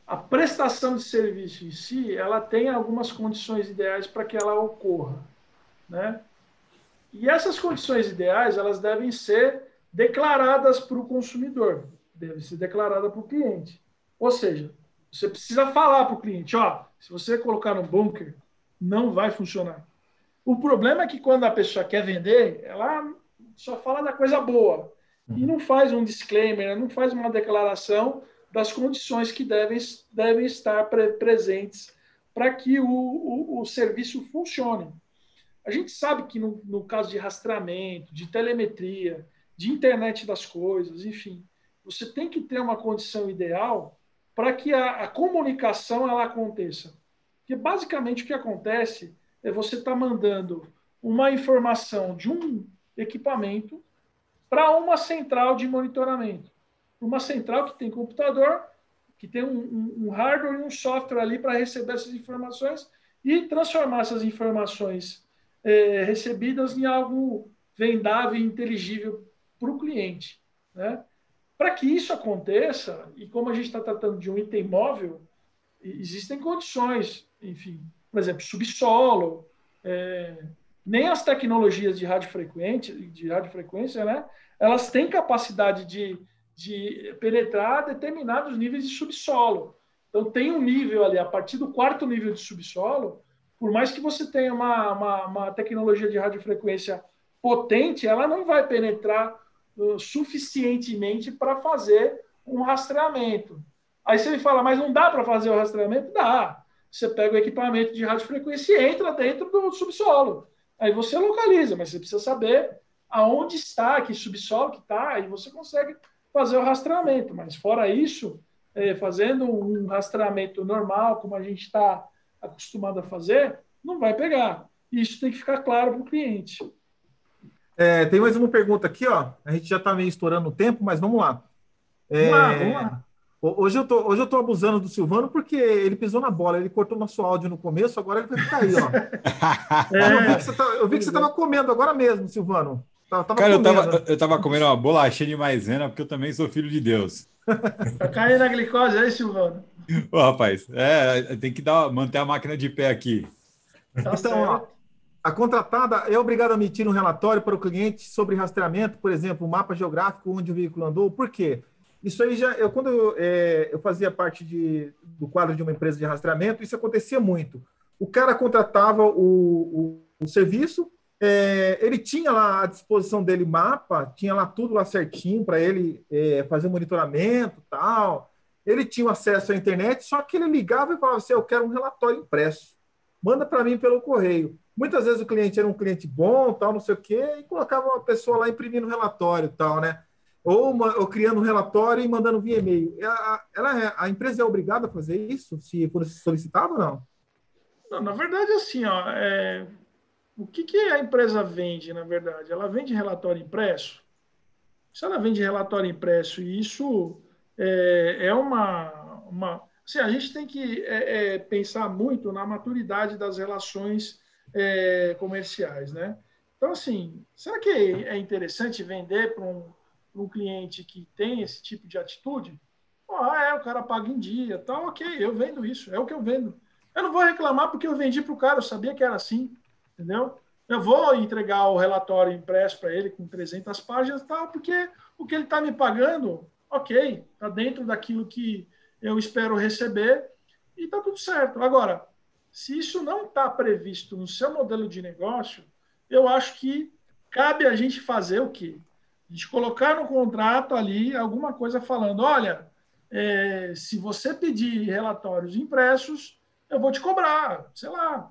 a prestação de serviço em si, ela tem algumas condições ideais para que ela ocorra, né? E essas condições ideais, elas devem ser declaradas para o consumidor, devem ser declaradas para o cliente. Ou seja, você precisa falar para o cliente, se você colocar no bunker, não vai funcionar. O problema é que quando a pessoa quer vender, ela só fala da coisa boa e não faz um disclaimer, não faz uma declaração das condições que devem estar presentes para que o serviço funcione. A gente sabe que no caso de rastreamento, de telemetria, de internet das coisas, enfim, você tem que ter uma condição ideal para que a comunicação ela aconteça. Porque basicamente o que acontece é você estar mandando uma informação de um equipamento para uma central de monitoramento. Uma central que tem computador, que tem um hardware e um software ali para receber essas informações e transformar essas informações recebidas em algo vendável e inteligível para o cliente, né? Para que isso aconteça, e como a gente está tratando de um item móvel, existem condições, enfim, por exemplo, subsolo, nem as tecnologias de radiofrequência, né, elas têm capacidade de penetrar determinados níveis de subsolo. Então, tem um nível ali, a partir do 4º nível de subsolo, por mais que você tenha uma tecnologia de radiofrequência potente, ela não vai penetrar suficientemente para fazer um rastreamento. Aí você me fala, mas não dá para fazer o rastreamento? Dá. Você pega o equipamento de radiofrequência e entra dentro do subsolo. Aí você localiza, mas você precisa saber aonde está, que subsolo que está, aí você consegue fazer o rastreamento. Mas fora isso, fazendo um rastreamento normal, como a gente está acostumado a fazer, não vai pegar. Isso tem que ficar claro para o cliente. Tem mais uma pergunta aqui, ó. A gente já está meio estourando o tempo, mas vamos lá. Vamos lá. Hoje eu tô abusando do Silvano porque ele pisou na bola, ele cortou nosso áudio no começo, agora ele vai ficar aí, ó. Eu vi que você estava comendo agora mesmo, Silvano. Cara, eu tava comendo uma bolachinha de maisena porque eu também sou filho de Deus. Tá caindo a glicose aí, Silvano? Ô, rapaz, tem que manter a máquina de pé aqui. Tá então, ó, a contratada é obrigada a emitir um relatório para o cliente sobre rastreamento, por exemplo, um mapa geográfico onde o veículo andou. Por quê? Isso aí quando eu fazia parte do quadro de uma empresa de rastreamento, isso acontecia muito. O cara contratava o serviço, ele tinha lá à disposição dele mapa, tinha lá tudo lá certinho para ele fazer o monitoramento, tal. Ele tinha acesso à internet, só que ele ligava e falava assim, eu quero um relatório impresso. Manda para mim pelo correio. Muitas vezes o cliente era um cliente bom, tal, não sei o quê, e colocava uma pessoa lá imprimindo o relatório, tal, né? Ou criando um relatório e mandando via e-mail. A empresa é obrigada a fazer isso, se for solicitado ou não? Não, na verdade, assim, ó, o que a empresa vende, na verdade? Ela vende relatório impresso? Se ela vende relatório impresso, e isso assim, a gente tem que pensar muito na maturidade das relações comerciais, né? Então, assim, será que é interessante vender para um cliente que tem esse tipo de atitude? O cara paga em dia, tá, ok, eu vendo isso, é o que eu vendo. Eu não vou reclamar porque eu vendi para o cara, eu sabia que era assim, entendeu? Eu vou entregar o relatório impresso para ele com 300 páginas, tal, porque o que ele está me pagando, ok, está dentro daquilo que eu espero receber e está tudo certo. Agora, se isso não está previsto no seu modelo de negócio, eu acho que cabe a gente fazer o quê? A gente colocar no contrato ali alguma coisa falando, olha, se você pedir relatórios impressos, eu vou te cobrar, sei lá,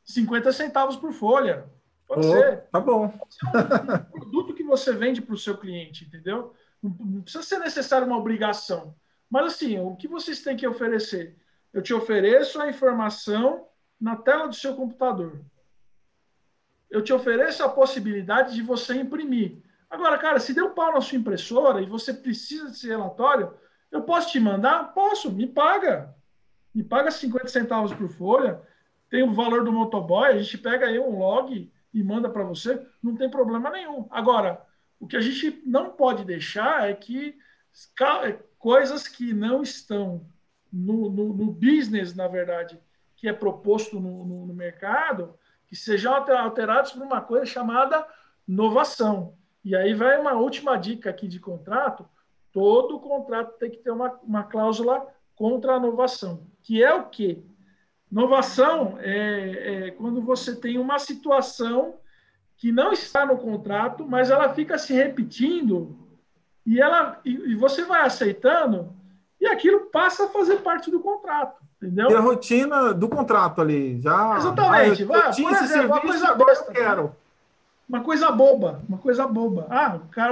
50 centavos por folha. Pode ser. Tá bom. É um produto que você vende para o seu cliente, entendeu? Não precisa ser necessário uma obrigação. Mas, assim, o que vocês têm que oferecer? Eu te ofereço a informação na tela do seu computador. Eu te ofereço a possibilidade de você imprimir. Agora, cara, se deu pau na sua impressora e você precisa desse relatório, eu posso te mandar? Posso, me paga. Me paga 50 centavos por folha, tem o valor do motoboy, a gente pega aí um log e manda para você, não tem problema nenhum. Agora, o que a gente não pode deixar é que coisas que não estão no business, na verdade, que é proposto no mercado, que sejam alterados por uma coisa chamada inovação. E aí vai uma última dica aqui de contrato, todo contrato tem que ter uma cláusula contra a inovação, que é o quê? Inovação é quando você tem uma situação que não está no contrato, mas ela fica se repetindo e você vai aceitando e aquilo passa a fazer parte do contrato, entendeu? E a rotina do contrato ali, já... Exatamente. Eu tinha esse serviço, uma coisa besta, eu quero. Uma coisa boba.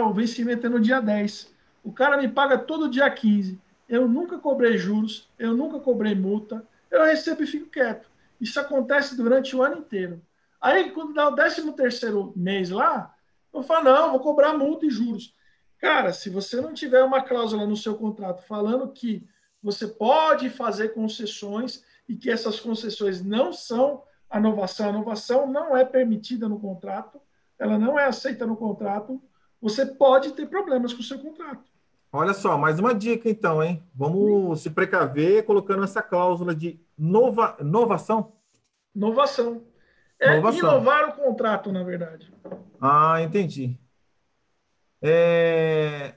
O vencimento é no dia 10. O cara me paga todo dia 15. Eu nunca cobrei juros, eu nunca cobrei multa, eu recebo e fico quieto. Isso acontece durante o ano inteiro. Aí, quando dá o 13º mês lá, eu falo, não, vou cobrar multa e juros. Cara, se você não tiver uma cláusula no seu contrato falando que você pode fazer concessões e que essas concessões não são a inovação. A inovação não é permitida no contrato, ela não é aceita no contrato. Você pode ter problemas com o seu contrato. Olha só, mais uma dica então, hein? Vamos se precaver colocando essa cláusula de inovação. Inovação. Inovação. Inovar o contrato, na verdade. Ah, entendi. Deixa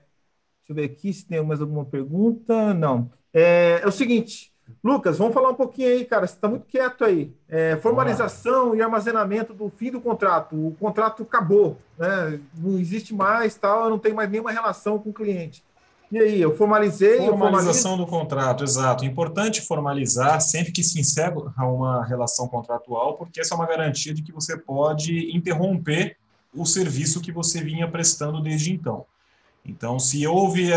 eu ver aqui se tem mais alguma pergunta. Não. É o seguinte, Lucas, vamos falar um pouquinho aí, cara. Você está muito quieto aí. Formalização e armazenamento do fim do contrato. O contrato acabou, né? Não existe mais, tal, eu não tenho mais nenhuma relação com o cliente. E aí, eu formalizei... Formalização do contrato, exato. Importante formalizar sempre que se encerra uma relação contratual, porque essa é uma garantia de que você pode interromper o serviço que você vinha prestando desde então. Então, se houve,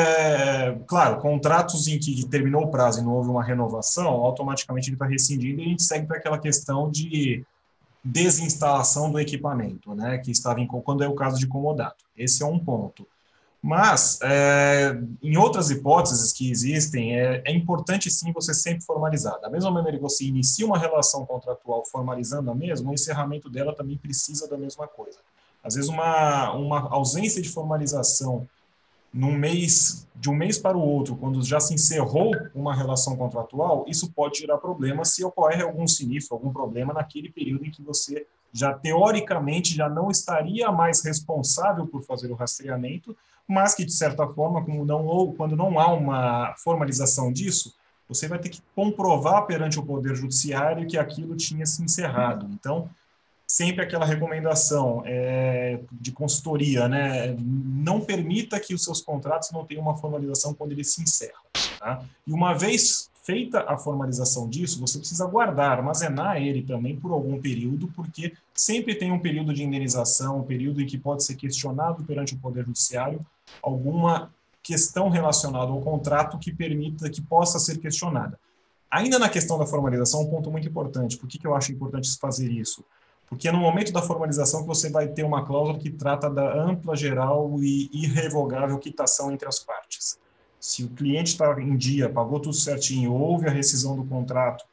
claro, contratos em que terminou o prazo e não houve uma renovação, automaticamente ele está rescindindo e a gente segue para aquela questão de desinstalação do equipamento, né, que estava quando é o caso de comodato. Esse é um ponto. Mas, em outras hipóteses que existem, é importante sim você sempre formalizar. Da mesma maneira que você inicia uma relação contratual formalizando a mesma, o encerramento dela também precisa da mesma coisa. Às vezes, uma ausência de formalização de um mês para o outro, quando já se encerrou uma relação contratual, isso pode gerar problema se ocorrer algum sinistro, algum problema naquele período em que você já, teoricamente, já não estaria mais responsável por fazer o rastreamento, mas que, de certa forma, quando não há uma formalização disso, você vai ter que comprovar perante o Poder Judiciário que aquilo tinha se encerrado. Então, sempre aquela recomendação de consultoria, né? Não permita que os seus contratos não tenham uma formalização quando eles se encerram. Tá? E uma vez feita a formalização disso, você precisa guardar, armazenar ele também por algum período, porque sempre tem um período de indenização, um período em que pode ser questionado perante o Poder Judiciário alguma questão relacionada ao contrato que permita que possa ser questionada. Ainda na questão da formalização, um ponto muito importante. Por que eu acho importante fazer isso? Porque é no momento da formalização que você vai ter uma cláusula que trata da ampla, geral e irrevogável quitação entre as partes. Se o cliente está em dia, pagou tudo certinho, houve a rescisão do contrato,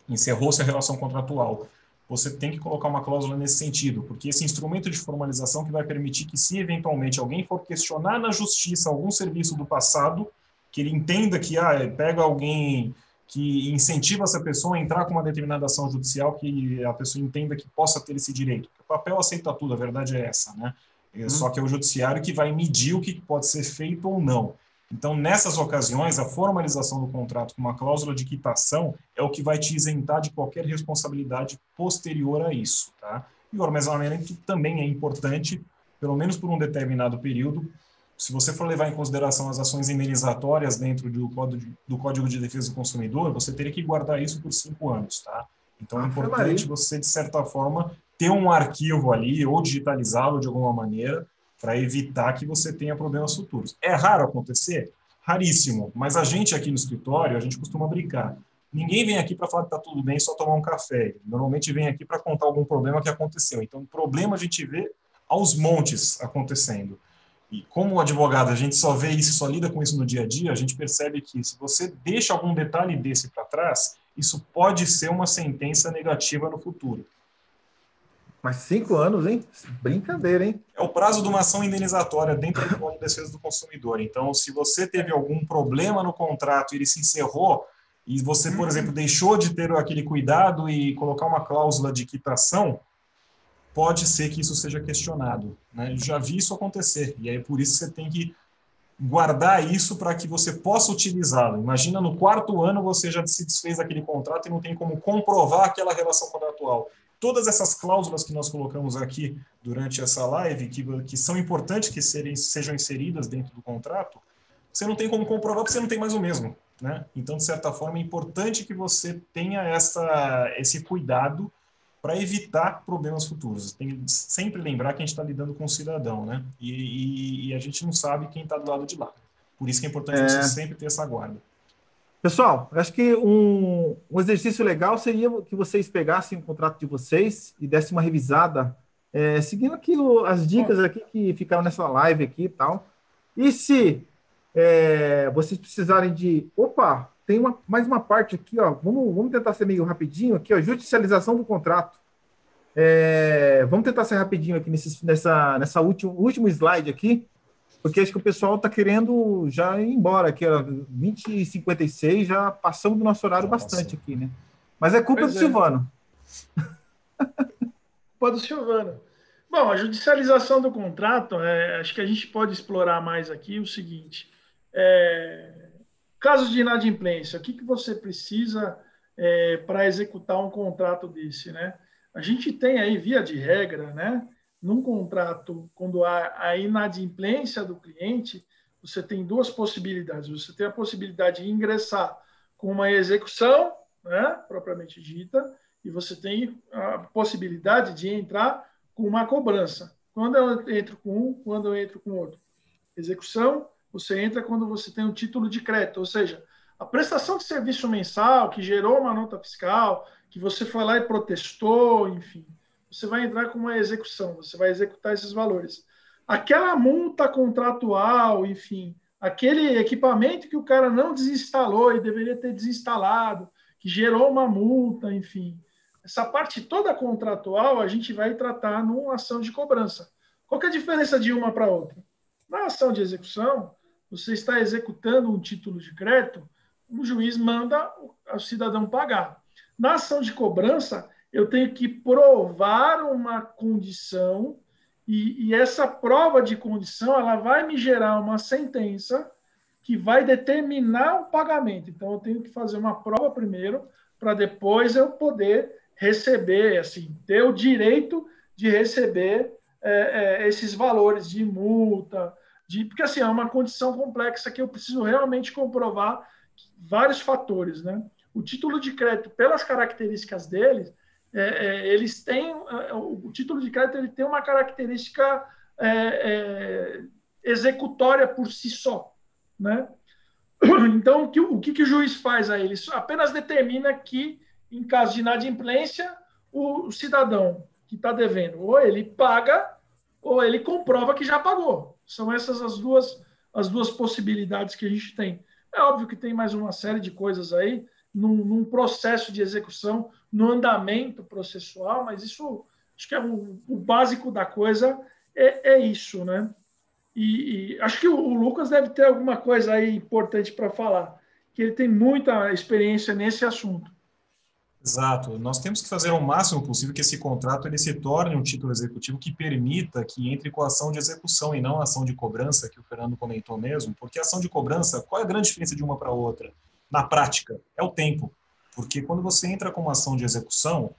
encerrou-se a relação contratual, você tem que colocar uma cláusula nesse sentido, porque esse instrumento de formalização que vai permitir que, se eventualmente alguém for questionar na justiça algum serviço do passado, que ele entenda que pega alguém que incentiva essa pessoa a entrar com uma determinada ação judicial, que a pessoa entenda que possa ter esse direito. O papel aceita tudo, a verdade é essa, né? Só que é o judiciário que vai medir o que pode ser feito ou não. Então, nessas ocasiões, a formalização do contrato com uma cláusula de quitação é o que vai te isentar de qualquer responsabilidade posterior a isso, tá? E o armazenamento também é importante, pelo menos por um determinado período. Se você for levar em consideração as ações indenizatórias dentro do Código de Defesa do Consumidor, você teria que guardar isso por 5 anos, tá? Então, é importante você, de certa forma, ter um arquivo ali, ou digitalizá-lo de alguma maneira, para evitar que você tenha problemas futuros. É raro acontecer? Raríssimo. Mas a gente aqui no escritório, a gente costuma brincar. Ninguém vem aqui para falar que está tudo bem, só tomar um café. Normalmente vem aqui para contar algum problema que aconteceu. Então, o problema a gente vê aos montes acontecendo. E como advogado, a gente só vê isso, só lida com isso no dia a dia, a gente percebe que se você deixa algum detalhe desse para trás, isso pode ser uma sentença negativa no futuro. Mas 5 anos, hein? Brincadeira, hein? É o prazo de uma ação indenizatória dentro do Código de Defesa do Consumidor. Então, se você teve algum problema no contrato e ele se encerrou, e você, por exemplo, deixou de ter aquele cuidado e colocar uma cláusula de quitação, pode ser que isso seja questionado, né? Eu já vi isso acontecer, e aí por isso você tem que guardar isso para que você possa utilizá-lo. Imagina, no 4º ano você já se desfez daquele contrato e não tem como comprovar aquela relação contratual. Todas essas cláusulas que nós colocamos aqui durante essa live, que são importantes que sejam inseridas dentro do contrato, você não tem como comprovar porque você não tem mais o mesmo, né? Então, de certa forma, é importante que você tenha esse cuidado para evitar problemas futuros. Tem que sempre lembrar que a gente está lidando com um cidadão, né? E a gente não sabe quem está do lado de lá. Por isso que é importante você sempre ter essa guarda. Pessoal, acho que um exercício legal seria que vocês pegassem o contrato de vocês e dessem uma revisada, seguindo aqui as dicas aqui que ficaram nessa live aqui e tal. E se vocês precisarem de, tem mais uma parte aqui, ó. Vamos tentar ser meio rapidinho aqui, ó. Judicialização do contrato. Vamos tentar ser rapidinho aqui nessa último slide aqui, porque acho que o pessoal está querendo já ir embora aqui, ó, 20h56, já passamos do nosso horário bastante aqui, né? Mas é culpa do Silvano. Culpa do Silvano. Bom, a judicialização do contrato, acho que a gente pode explorar mais aqui o seguinte. Casos de inadimplência, o que você precisa para executar um contrato desse, né? A gente tem aí, via de regra, né? Num contrato, quando há a inadimplência do cliente, você tem duas possibilidades. Você tem a possibilidade de ingressar com uma execução, né, propriamente dita, e você tem a possibilidade de entrar com uma cobrança. Quando eu entro com um, quando eu entro com outro. Execução, você entra quando você tem um título de crédito, ou seja, a prestação de serviço mensal que gerou uma nota fiscal, que você foi lá e protestou, enfim, você vai entrar com uma execução, você vai executar esses valores. Aquela multa contratual, enfim, aquele equipamento que o cara não desinstalou e deveria ter desinstalado, que gerou uma multa, enfim, essa parte toda contratual a gente vai tratar numa ação de cobrança. Qual que é a diferença de uma para outra? Na ação de execução, você está executando um título de crédito, o juiz manda o cidadão pagar. Na ação de cobrança, eu tenho que provar uma condição e essa prova de condição ela vai me gerar uma sentença que vai determinar o pagamento. Então, eu tenho que fazer uma prova primeiro para depois eu poder receber, assim, ter o direito de receber esses valores de multa, porque assim, é uma condição complexa que eu preciso realmente comprovar vários fatores, né? O título de crédito, pelas características deles, eles têm o título de crédito ele tem uma característica executória por si só, né? Então, o que o juiz faz aí? Ele apenas determina que, em caso de inadimplência, o cidadão que está devendo, ou ele paga, ou ele comprova que já pagou. São essas as duas possibilidades que a gente tem. É óbvio que tem mais uma série de coisas aí, num processo de execução, no andamento processual, mas isso, acho que o básico da coisa é isso, né? E acho que o Lucas deve ter alguma coisa aí importante para falar, que ele tem muita experiência nesse assunto. Exato. Nós temos que fazer o máximo possível que esse contrato ele se torne um título executivo que permita que entre com a ação de execução e não a ação de cobrança, que o Fernando comentou mesmo, porque a ação de cobrança, qual é a grande diferença de uma para outra? Na prática, é o tempo. Porque quando você entra com uma ação de execução,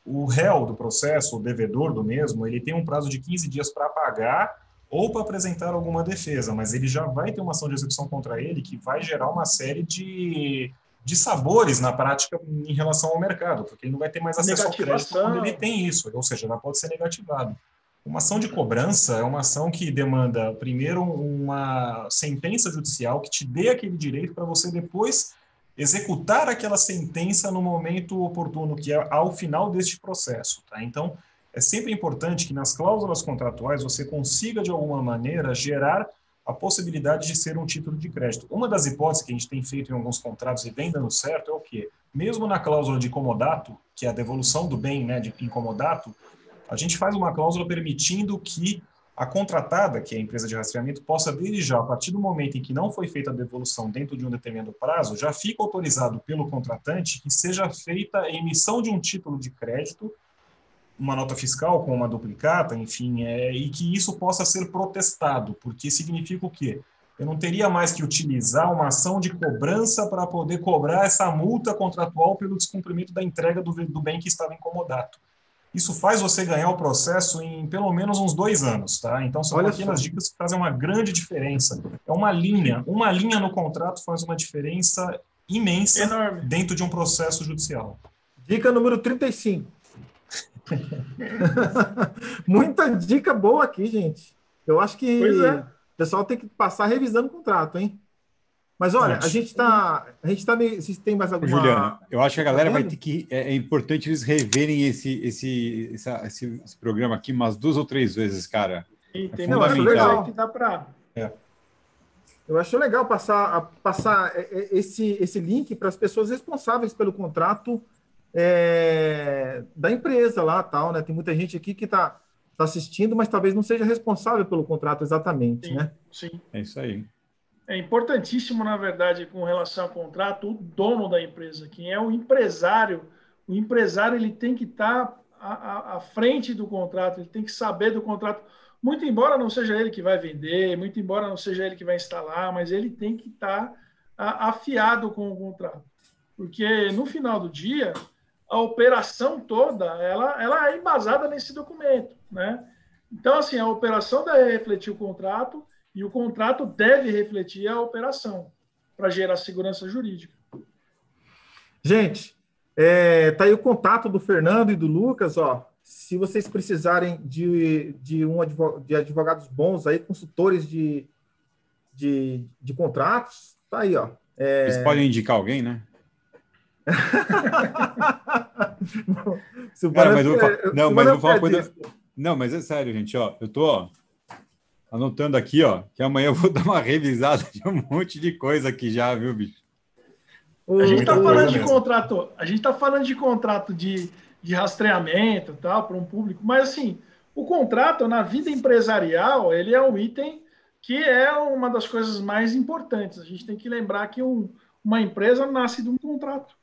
o réu do processo, o devedor do mesmo, ele tem um prazo de 15 dias para pagar ou para apresentar alguma defesa, mas ele já vai ter uma ação de execução contra ele que vai gerar uma série de sabores na prática em relação ao mercado, porque ele não vai ter mais acesso ao crédito quando ele tem isso, ou seja, ela pode ser negativado. Uma ação de cobrança é uma ação que demanda, primeiro, uma sentença judicial que te dê aquele direito para você depois executar aquela sentença no momento oportuno, que é ao final deste processo. Tá? Então, é sempre importante que nas cláusulas contratuais você consiga, de alguma maneira, gerar a possibilidade de ser um título de crédito. Uma das hipóteses que a gente tem feito em alguns contratos e vem dando certo é o quê? Mesmo na cláusula de comodato, que é a devolução do bem, né, de incomodato, a gente faz uma cláusula permitindo que a contratada, que é a empresa de rastreamento, possa, desde já, a partir do momento em que não foi feita a devolução dentro de um determinado prazo, já fica autorizado pelo contratante que seja feita a emissão de um título de crédito, uma nota fiscal com uma duplicata, enfim, e que isso possa ser protestado, porque significa o quê? Eu não teria mais que utilizar uma ação de cobrança para poder cobrar essa multa contratual pelo descumprimento da entrega do bem que estava incomodado. Isso faz você ganhar o processo em pelo menos uns 2 anos, tá? Então, são pequenas dicas que fazem uma grande diferença. É uma linha no contrato faz uma diferença imensa enorme dentro de um processo judicial. Dica número 35. Muita dica boa aqui, gente. Eu acho que o pessoal tem que passar revisando o contrato, hein? Mas olha, a gente tá meio... Se tem mais alguma... Juliano, eu acho que a galera vai ter que... É importante eles reverem esse programa aqui umas 2 ou 3 vezes, cara. Tem muita coisa que dá para... Eu acho legal passar esse link para as pessoas responsáveis pelo contrato da empresa lá, tal, né? Tem muita gente aqui que está assistindo, mas talvez não seja responsável pelo contrato exatamente, Sim, né? sim. É isso aí. É importantíssimo, na verdade, com relação ao contrato, o dono da empresa, quem é o empresário. O empresário ele tem que estar à frente do contrato, ele tem que saber do contrato. Muito embora não seja ele que vai vender, muito embora não seja ele que vai instalar, mas ele tem que estar afiado com o contrato. Porque, no final do dia, a operação toda ela é embasada nesse documento, né? Então, assim, a operação deve refletir o contrato e o contrato deve refletir a operação para gerar segurança jurídica. Gente, tá aí o contato do Fernando e do Lucas, ó. Se vocês precisarem de advogados bons aí, consultores de contratos, tá aí, ó. Eles podem indicar alguém, né? Cara, mas eu vou falar uma coisa. Não, mas é sério, gente, ó. Eu tô anotando aqui, ó, que amanhã eu vou dar uma revisada de um monte de coisa aqui já, viu, bicho? A gente está falando de contrato, a gente está falando de contrato de rastreamento, tal, para um público, mas assim, o contrato na vida empresarial, ele é um item que é uma das coisas mais importantes. A gente tem que lembrar que uma empresa nasce de um contrato.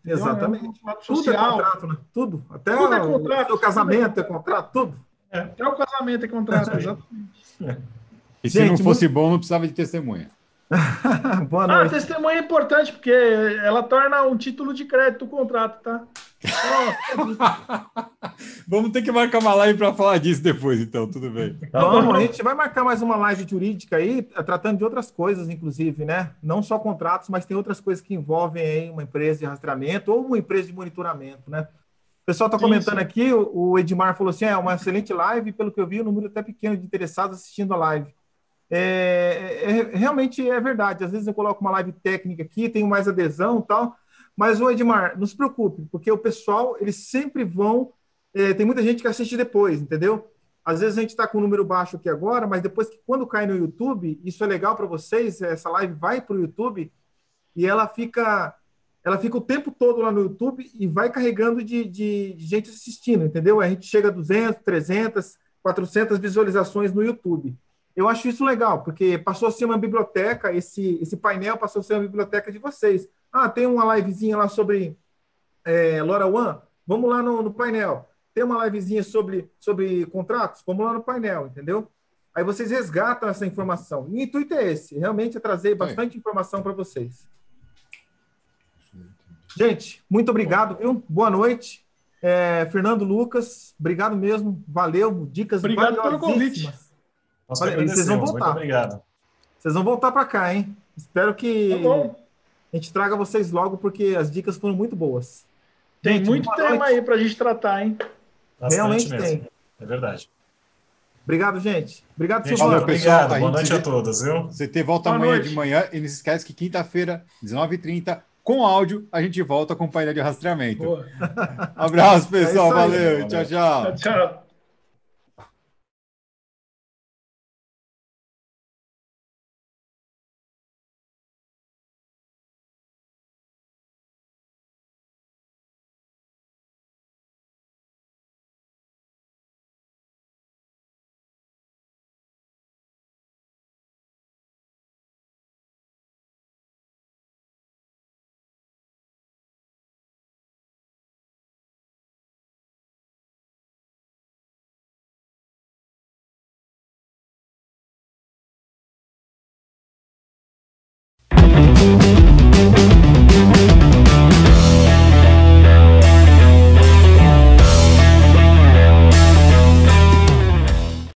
Exatamente. É um contrato social. Tudo é contrato, né? Tudo. Até tudo é contrato. O seu casamento é contrato, tudo. Até o casamento é contrato, exatamente. E se não fosse bom, não precisava de testemunha. Boa noite. A testemunha é importante, porque ela torna um título de crédito o contrato, tá? Vamos ter que marcar uma live para falar disso depois, então, tudo bem. Vamos, a gente vai marcar mais uma live jurídica aí, tratando de outras coisas, inclusive, né? Não só contratos, mas tem outras coisas que envolvem aí uma empresa de rastreamento ou uma empresa de monitoramento, né? O pessoal está comentando aqui, o Edmar falou assim, é uma excelente live, pelo que eu vi, o número até pequeno de interessados assistindo a live. Realmente é verdade, às vezes eu coloco uma live técnica aqui, tenho mais adesão e tal, mas, o Edmar, não se preocupe, porque o pessoal, eles sempre vão, tem muita gente que assiste depois, entendeu? Às vezes a gente está com um número baixo aqui agora, mas depois que quando cai no YouTube, isso é legal para vocês, essa live vai para o YouTube e ela fica o tempo todo lá no YouTube e vai carregando de gente assistindo, entendeu? A gente chega a 200, 300, 400 visualizações no YouTube. Eu acho isso legal, porque passou a ser uma biblioteca, esse painel passou a ser uma biblioteca de vocês. Ah, tem uma livezinha lá sobre LoRaWAN? Vamos lá no painel. Tem uma livezinha sobre contratos? Vamos lá no painel, entendeu? Aí vocês resgatam essa informação. E o intuito é esse, realmente é trazer bastante informação para vocês. Gente, muito obrigado, viu? Boa noite. Fernando, Lucas, obrigado mesmo. Valeu, dicas valiosíssimas. Obrigado pelo convite. Vocês vão voltar. Muito obrigado. Vocês vão voltar para cá, hein? Espero que a gente traga vocês logo, porque as dicas foram muito boas. Tem muito tema aí para a gente tratar, hein? Bastante realmente mesmo. Tem. É verdade. Obrigado, gente. Obrigado, Silvano. Obrigado. Boa noite a todos, viu? CT volta amanhã de manhã e não se esquece que quinta-feira, 19h30, com áudio, a gente volta com o painel de rastreamento. Boa. Abraço, pessoal. Valeu. Tchau.